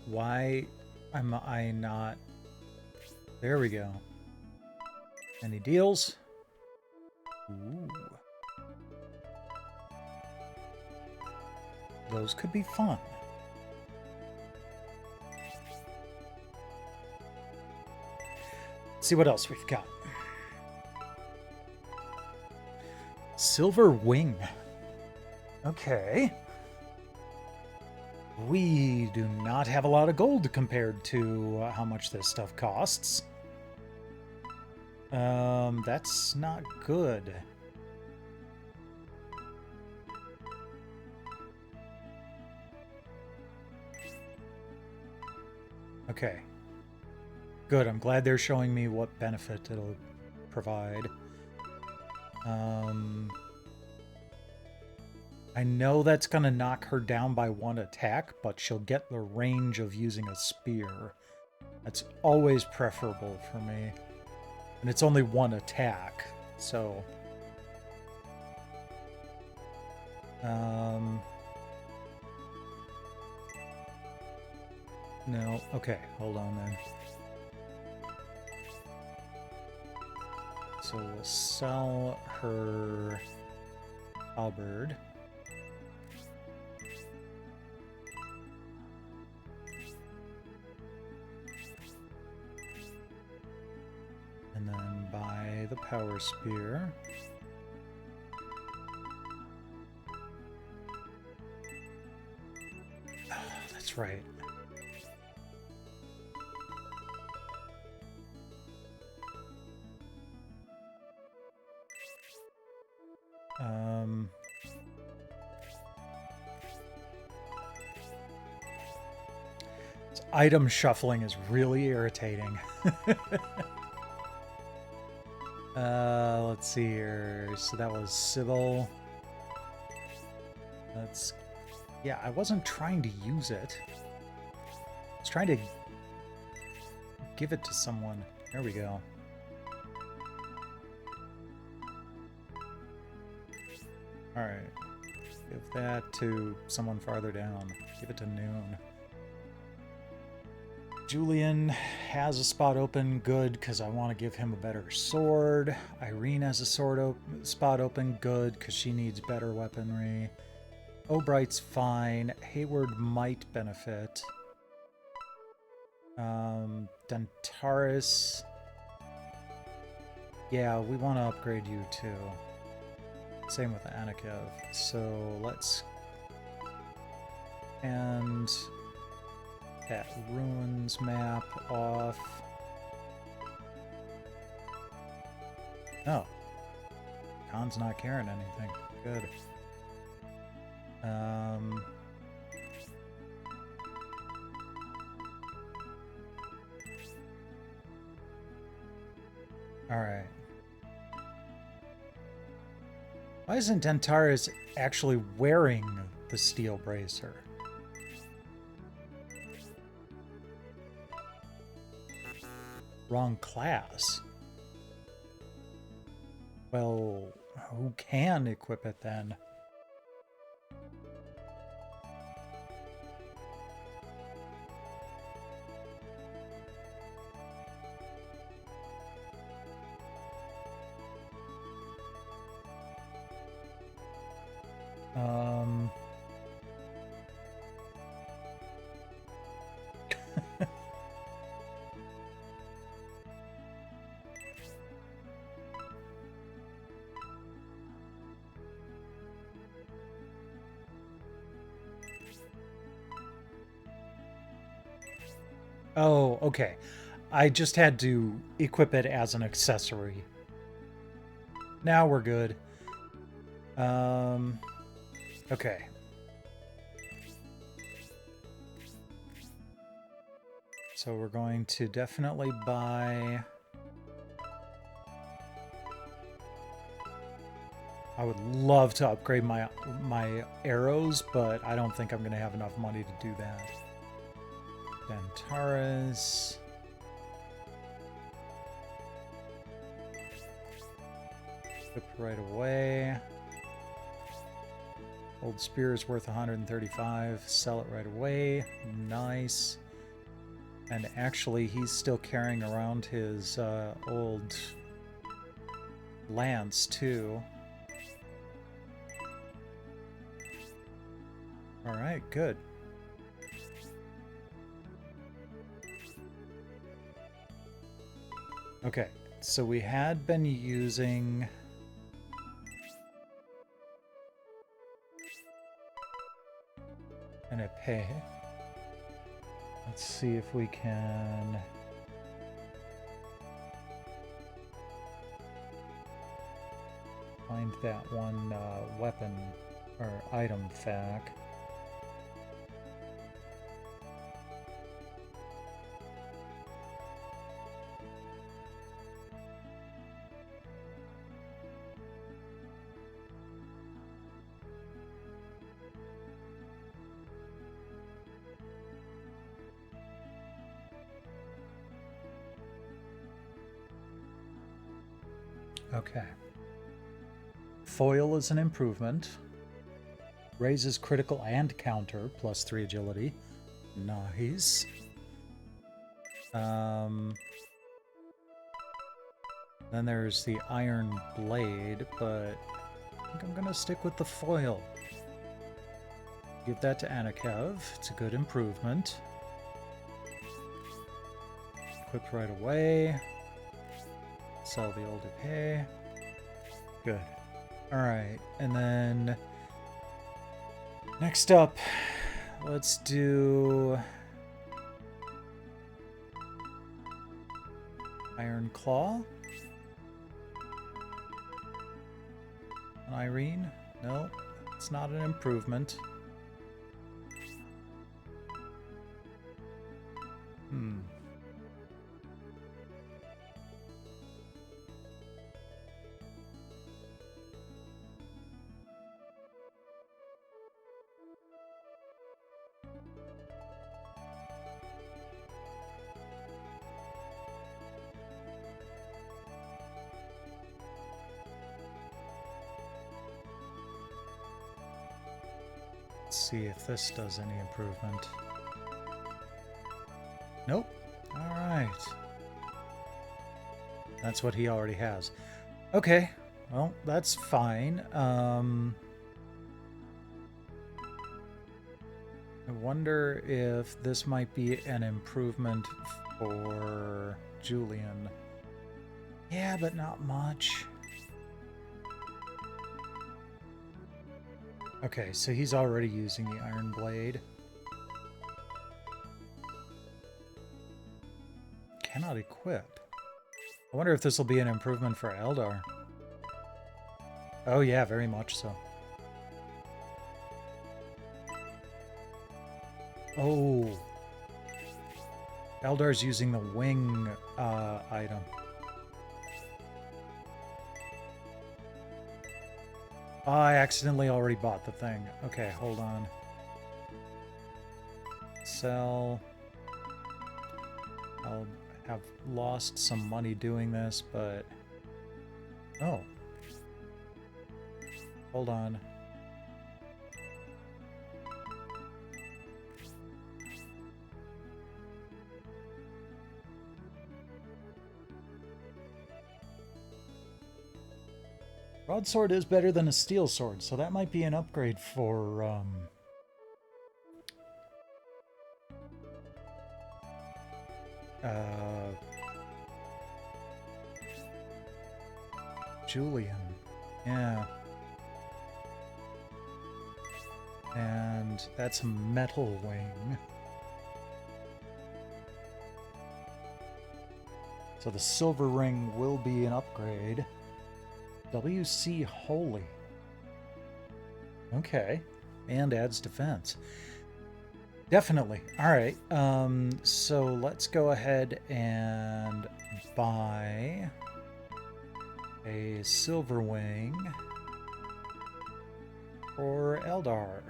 Why am I not... There we go. Any deals? Ooh. Those could be fun. Let's see what else we've got. Silver wing. Okay. We do not have a lot of gold compared to how much this stuff costs. That's not good. Okay. Good, I'm glad they're showing me what benefit it'll provide. I know that's going to knock her down by 1 attack, but she'll get the range of using a spear. That's always preferable for me. And it's only 1 attack, so... No, okay, hold on then. So we'll sell her halberd. And then buy the power spear. Oh, that's right. Item shuffling is really irritating. Let's see here. So that was Sybil. That's... Yeah, I wasn't trying to use it. I was trying to give it to someone. There we go. Alright. Give that to someone farther down. Give it to Noon. Julian has a spot open, good, because I want to give him a better sword. Irene has a spot open, good, because she needs better weaponry. Obright's fine. Hayward might benefit. Dentaris. Yeah, we want to upgrade you too. Same with Anakev. So let's... And... that ruins map off. Oh. Khan's not carrying anything. Good. Alright. Why isn't Dentaris actually wearing the steel bracer? Wrong class. Well, who can equip it then? Oh, okay. I just had to equip it as an accessory. Now we're good. Okay. So we're going to definitely buy... I would love to upgrade my arrows, but I don't think I'm going to have enough money to do that. Dentaris. Equip right away. Old spear is worth 135. Sell it right away. Nice. And actually, he's still carrying around his old lance, too. Alright, good. Okay, so we had been using... an epee. Let's see if we can... find that one weapon or item fac. Okay. Foil is an improvement. Raises critical and counter, +3 agility. Nice. Then there's the iron blade, but I think I'm gonna stick with the foil. Give that to Anakev. It's a good improvement. Equip right away. Sell the old epee. Good. Alright, and then next up, let's do Iron Claw. Irene? No, it's not an improvement. Let's see if this does any improvement. Nope. Alright. That's what he already has. Okay. Well, that's fine. I wonder if this might be an improvement for Julian. Yeah, but not much. Okay, so he's already using the Iron Blade. Cannot equip. I wonder if this will be an improvement for Eldar. Oh yeah, very much so. Oh. Eldar's using the wing item. Oh, I accidentally already bought the thing. Okay, hold on. Sell. I'll have lost some money doing this, but... Oh. Hold on. Broadsword is better than a steel sword, so that might be an upgrade for, Julian. Yeah. And that's a metal wing. So the silver ring will be an upgrade. WC Holy. Okay. And adds defense. Definitely. Alright. So let's go ahead and buy a silver wing for Eldar.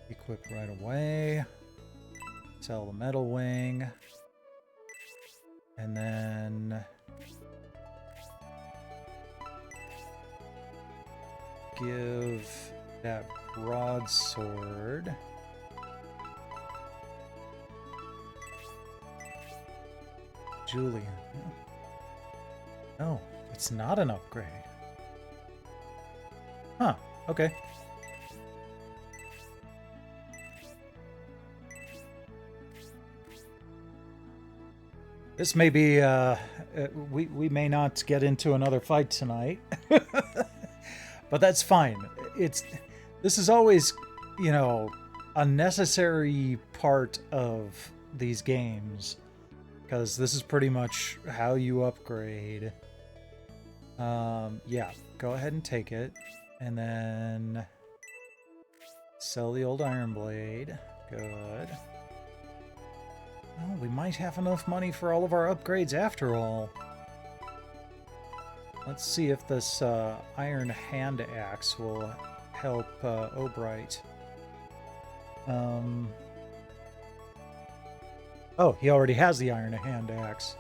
Equip right away. Sell the metal wing. And then give that broadsword Julian. No, it's not an upgrade. Huh, okay. This may be, we may not get into another fight tonight, but that's fine. This is always, you know, a necessary part of these games, because this is pretty much how you upgrade. Yeah, go ahead and take it, and then sell the old Iron Blade. Good. Well, we might have enough money for all of our upgrades after all. Let's see if this Iron Hand Axe will help Obright. Oh, he already has the Iron Hand Axe.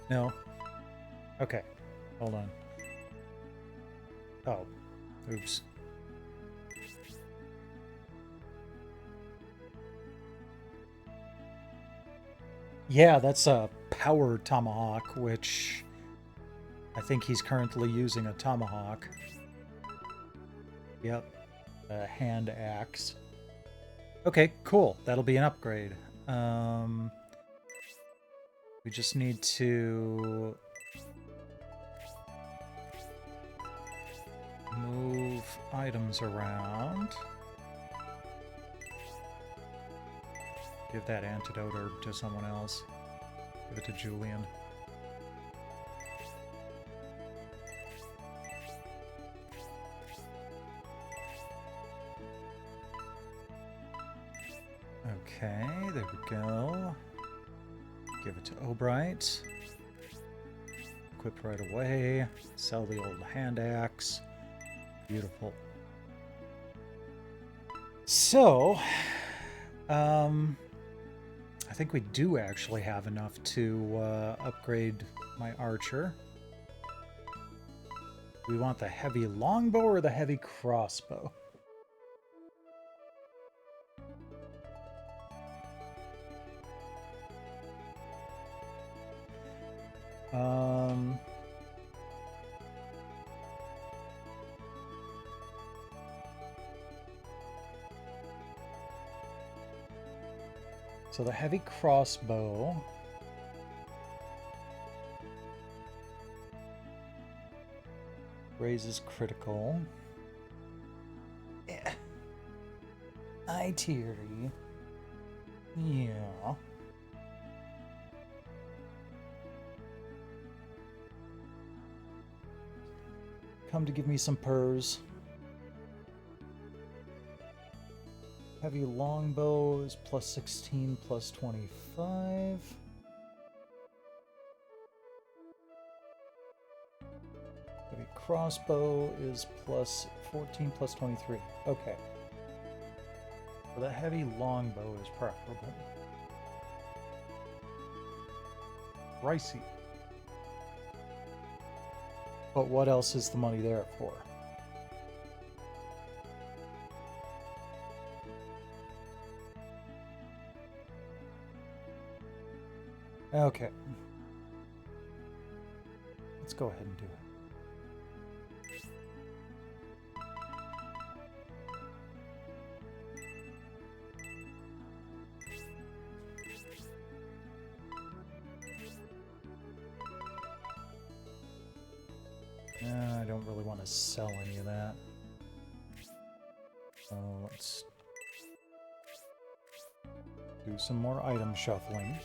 No? Okay. Hold on. Oh. Oops. Yeah, that's a power tomahawk, which I think he's currently using a tomahawk. Yep. A hand axe. Okay, cool. That'll be an upgrade. We just need to move items around. Give that antidote herb to someone else. Give it to Julian. Okay, there we go. Give it to Obright. Equip right away. Sell the old hand axe. Beautiful. So, I think we do actually have enough to upgrade my archer. We want the heavy longbow or the heavy crossbow? So the heavy crossbow raises critical. Yeah. I teary. Yeah. Come to give me some purrs. Heavy longbow is plus 16, plus 25. Heavy crossbow is plus 14, plus 23. Okay. So the heavy longbow is preferable. Pricey. But what else is the money there for? Okay. Let's go ahead and do it. I don't really want to sell any of that. So let's do some more item shuffling.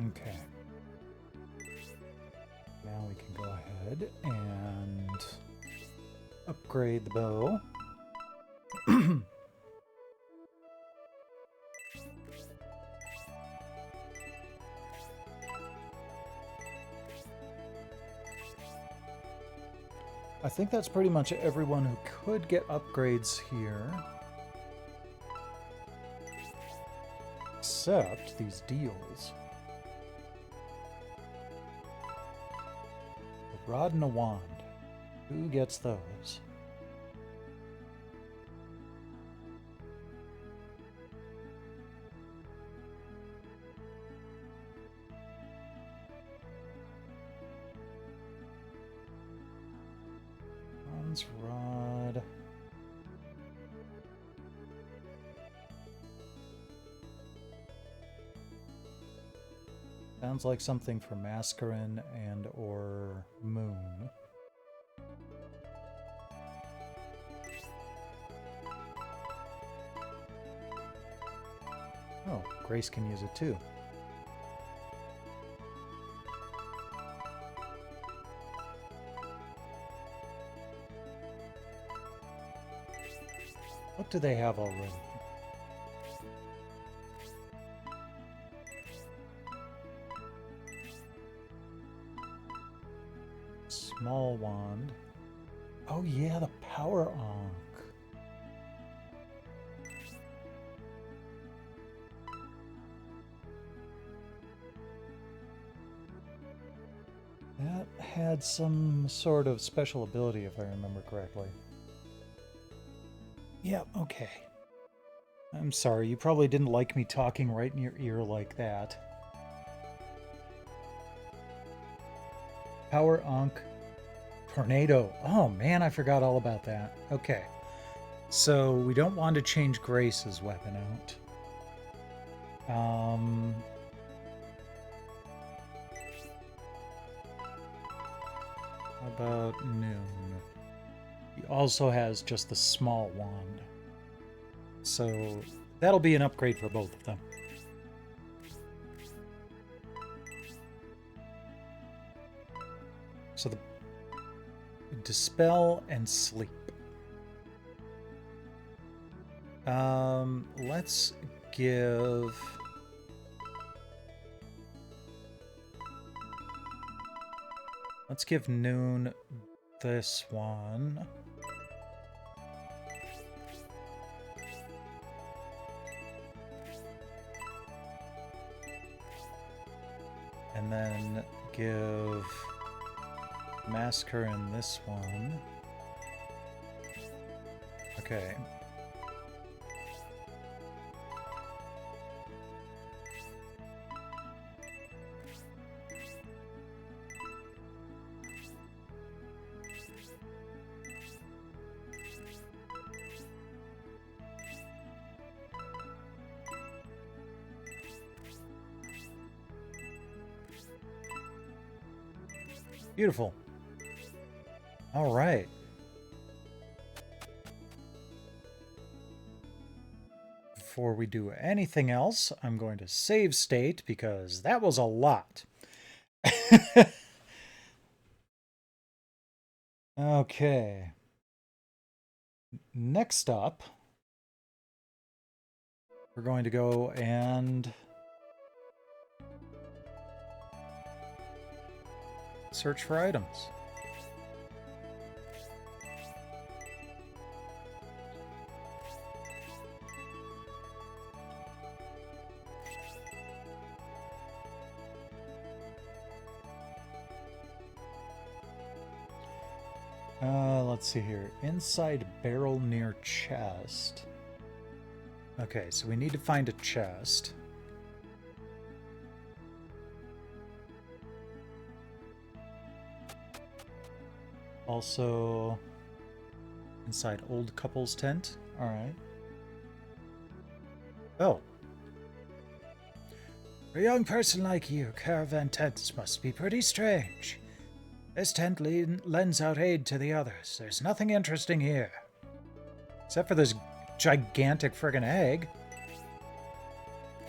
Okay. Now we can go ahead and upgrade the bow. I think that's pretty much everyone who could get upgrades here. Except these deals. A rod and a wand. Who gets those? Bronze rod. Sounds like something for Mascarin and or Moon. Grace can use it too. What do they have already? Small wand. Oh yeah, the power ankh. That had some sort of special ability, if I remember correctly. Yeah, okay. I'm sorry, you probably didn't like me talking right in your ear like that. Power ankh. Tornado. Oh man, I forgot all about that. Okay. So we don't want to change Grace's weapon out. How about Noon? He also has just the small wand. So that'll be an upgrade for both of them. So the Dispel and Sleep. Let's give... Let's give Noon this one. And then give Massacre in this one. Okay. Beautiful. All right. Before we do anything else, I'm going to save state because that was a lot. Okay. Next up, we're going to go and search for items. Let's see here. Inside barrel near chest. Okay, so we need to find a chest. Also, inside old couple's tent. All right. Oh. For a young person like you, caravan tents must be pretty strange. This tent lends out aid to the others. There's nothing interesting here. Except for this gigantic friggin' egg.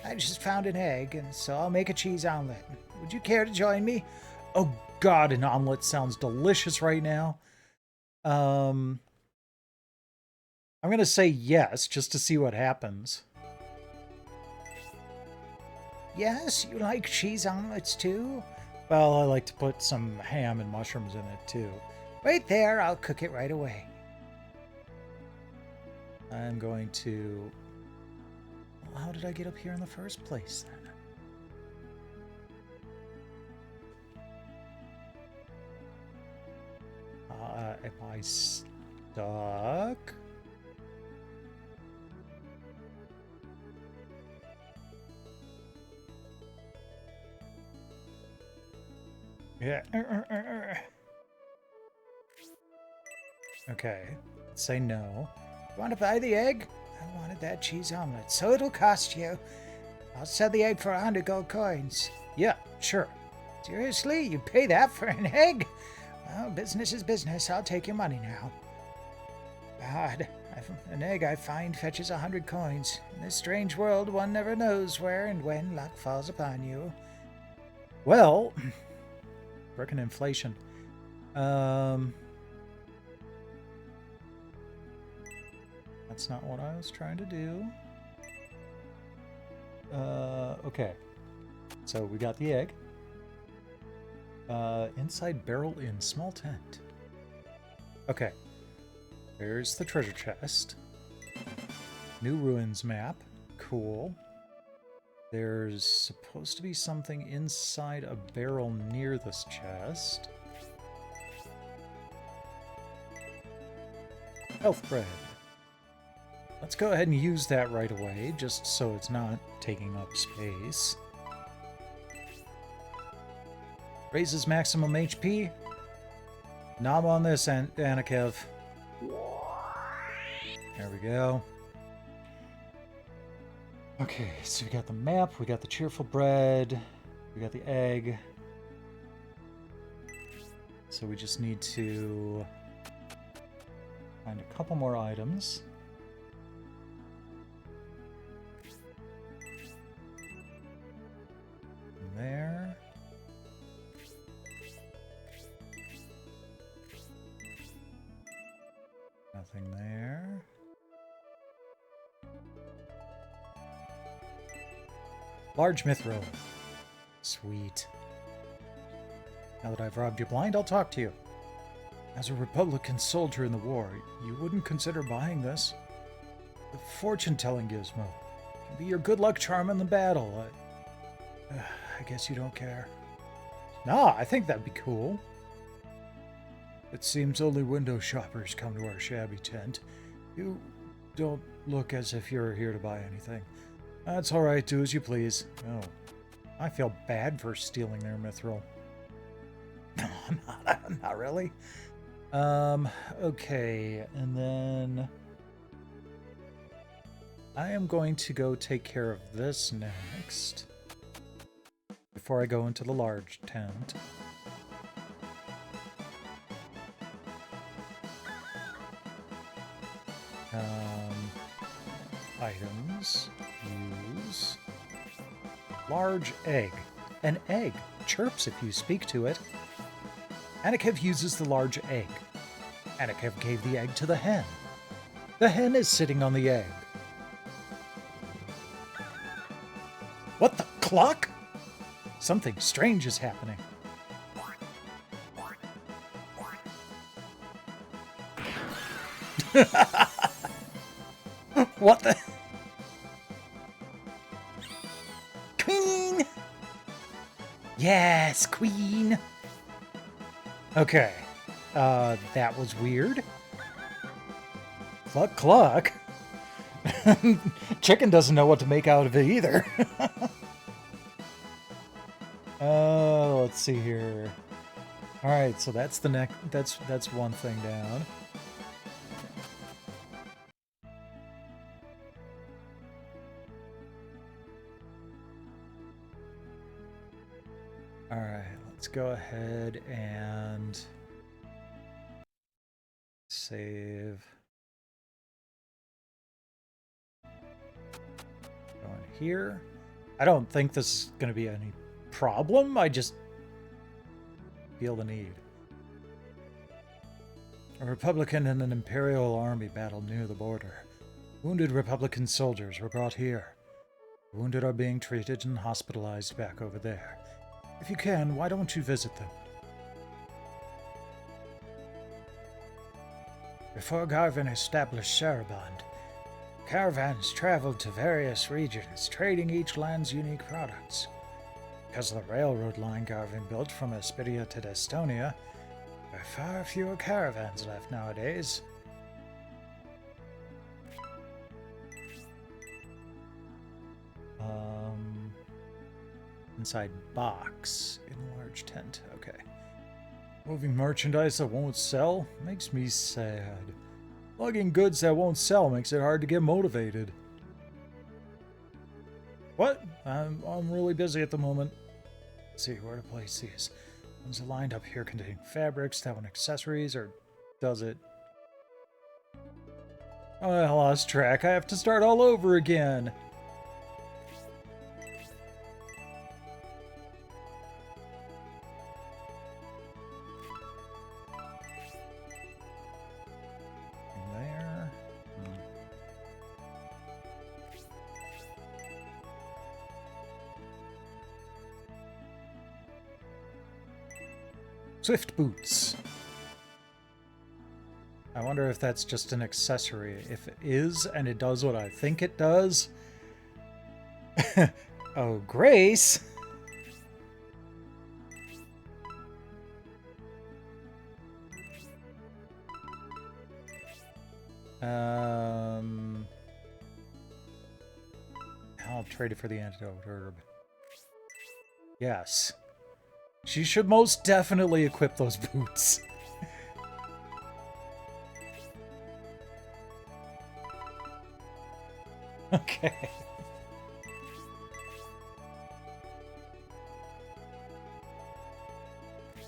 I just found an egg, and so I'll make a cheese omelet. Would you care to join me? Oh god, an omelet sounds delicious right now. I'm gonna say yes, just to see what happens. Yes, you like cheese omelets too? Well, I like to put some ham and mushrooms in it too. Wait there, I'll cook it right away. I'm going to... Well, how did I get up here in the first place then? Am I stuck? Yeah. Okay. Let's say no. Want to buy the egg? I wanted that cheese omelet, so it'll cost you. I'll sell the egg for 100 gold coins. Yeah, sure. Seriously? You pay that for an egg? Well, business is business. I'll take your money now. God, an egg I find fetches 100 coins. In this strange world, one never knows where and when luck falls upon you. Well, frickin' inflation. That's not what I was trying to do. Okay. So we got the egg. Inside barrel in small tent. Okay. There's the treasure chest. New ruins map. Cool. There's supposed to be something inside a barrel near this chest. Health bread. Let's go ahead and use that right away, just so it's not taking up space. Raises maximum HP. Nom on this, Anakev. There we go. Okay, so we got the map, we got the cheerful bread, we got the egg. So we just need to find a couple more items. There. Nothing there. Large mithril. Sweet. Now that I've robbed you blind, I'll talk to you. As a Republican soldier in the war, you wouldn't consider buying this? The fortune-telling gizmo. Can be your good luck charm in the battle. I guess you don't care. Nah, I think that'd be cool. It seems only window shoppers come to our shabby tent. You don't look as if you're here to buy anything. That's alright, do as you please. Oh, I feel bad for stealing their mithril. No, not really. Okay, and then I am going to go take care of this next before I go into the large tent. Items, use, large egg. An egg chirps if you speak to it. Anakev uses the large egg. Anakev gave the egg to the hen. The hen is sitting on the egg. What the clock? Something strange is happening. What the? Queen! Yes, queen! Okay. That was weird. Cluck, cluck. Chicken doesn't know what to make out of it either. Let's see here. Alright, so that's the next. That's one thing down. Alright, let's go ahead and save. Going here. I don't think this is going to be any problem. I just feel the need. A Republican and an Imperial army battled near the border. Wounded Republican soldiers were brought here. The wounded are being treated and hospitalized back over there. If you can, why don't you visit them? Before Garvin established Saraband, caravans traveled to various regions, trading each land's unique products. Because of the railroad line Garvin built from Aspidia to Estonia, there are far fewer caravans left nowadays. Inside box in large tent. Okay. Moving merchandise that won't sell makes me sad. Lugging goods that won't sell makes it hard to get motivated. What? I'm really busy at the moment. Let's see where to place these. Ones lined up here containing fabrics, that one accessories, or does it? Oh, I lost track. I have to start all over again. There. Swift boots. I wonder if that's just an accessory. If it is, and it does what I think it does. Oh, Grace! I'll trade it for the antidote herb. Yes. She should most definitely equip those boots. Okay.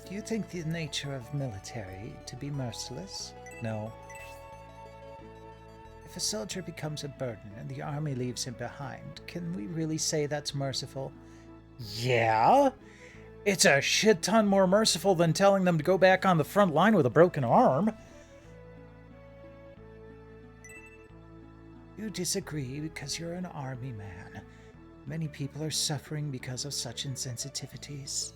Do you think the nature of military to be merciless? No. If a soldier becomes a burden and the army leaves him behind, can we really say that's merciful? Yeah. It's a shit ton more merciful than telling them to go back on the front line with a broken arm. You disagree because you're an army man. Many people are suffering because of such insensitivities.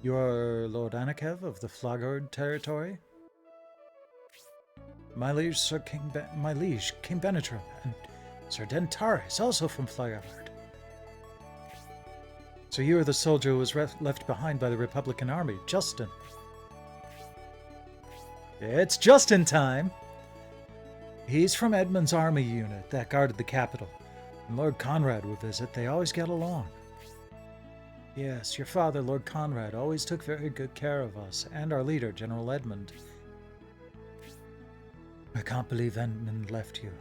You're Lord Anakev of the Flagard territory? My liege, King Benetrim, and Sir Dentaris, also from Flagard. So you are the soldier who was left behind by the Republican army, Justin. It's just in time. He's from Edmund's army unit that guarded the capital. When Lord Conrad would visit, they always get along. Yes, your father, Lord Conrad, always took very good care of us, and our leader, General Edmund. I can't believe Edmund left you.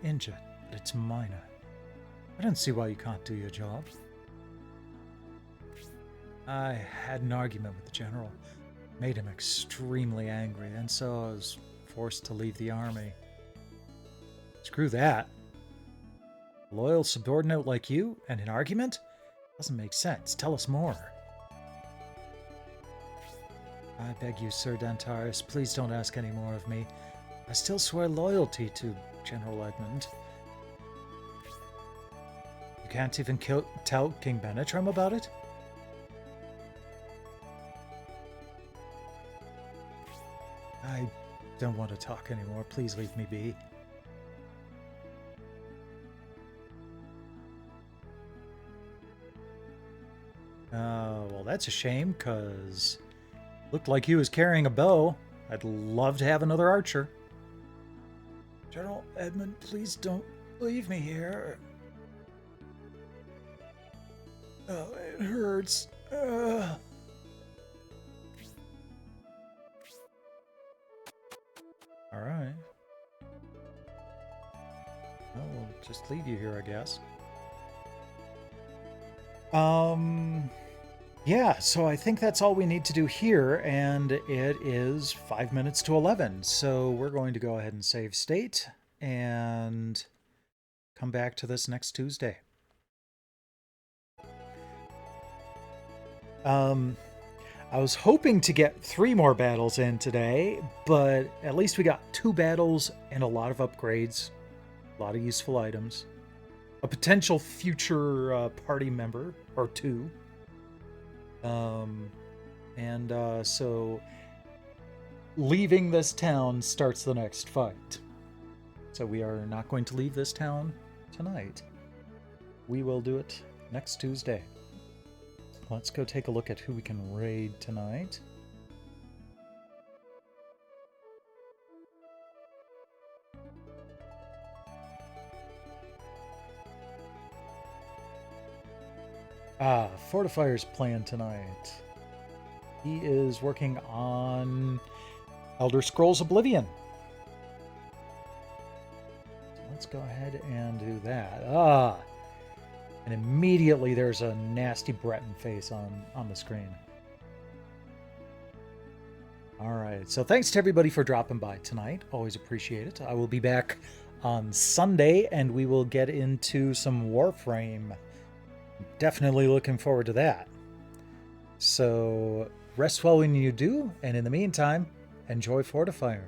Injured, but it's minor. I don't see why you can't do your job. I had an argument with the general. Made him extremely angry, and so I was forced to leave the army. Screw that. A loyal subordinate like you, and an argument? Doesn't make sense. Tell us more. I beg you, Sir Dentaris, please don't ask any more of me. I still swear loyalty to General Edmund. You can't even tell King Benetrim about it? I don't want to talk anymore. Please leave me be. Well, that's a shame, because looked like he was carrying a bow. I'd love to have another archer. General Edmund, please don't leave me here. Oh, it hurts. Alright. Well, we'll just leave you here, I guess. Yeah, so I think that's all we need to do here, and it is 5 minutes to 11. So we're going to go ahead and save state and come back to this next Tuesday. I was hoping to get 3 more battles in today, but at least we got 2 battles and a lot of upgrades, a lot of useful items, a potential future party member or 2. So leaving this town starts the next fight. So we are not going to leave this town tonight. We will do it next Tuesday. Let's go take a look at who we can raid tonight. Fortifier's plan tonight. He is working on Elder Scrolls Oblivion. So let's go ahead and do that. And immediately there's a nasty Breton face on the screen. All right. So thanks to everybody for dropping by tonight. Always appreciate it. I will be back on Sunday and we will get into some Warframe. Definitely looking forward to that. So rest well when you do, and in the meantime, enjoy Fortifier.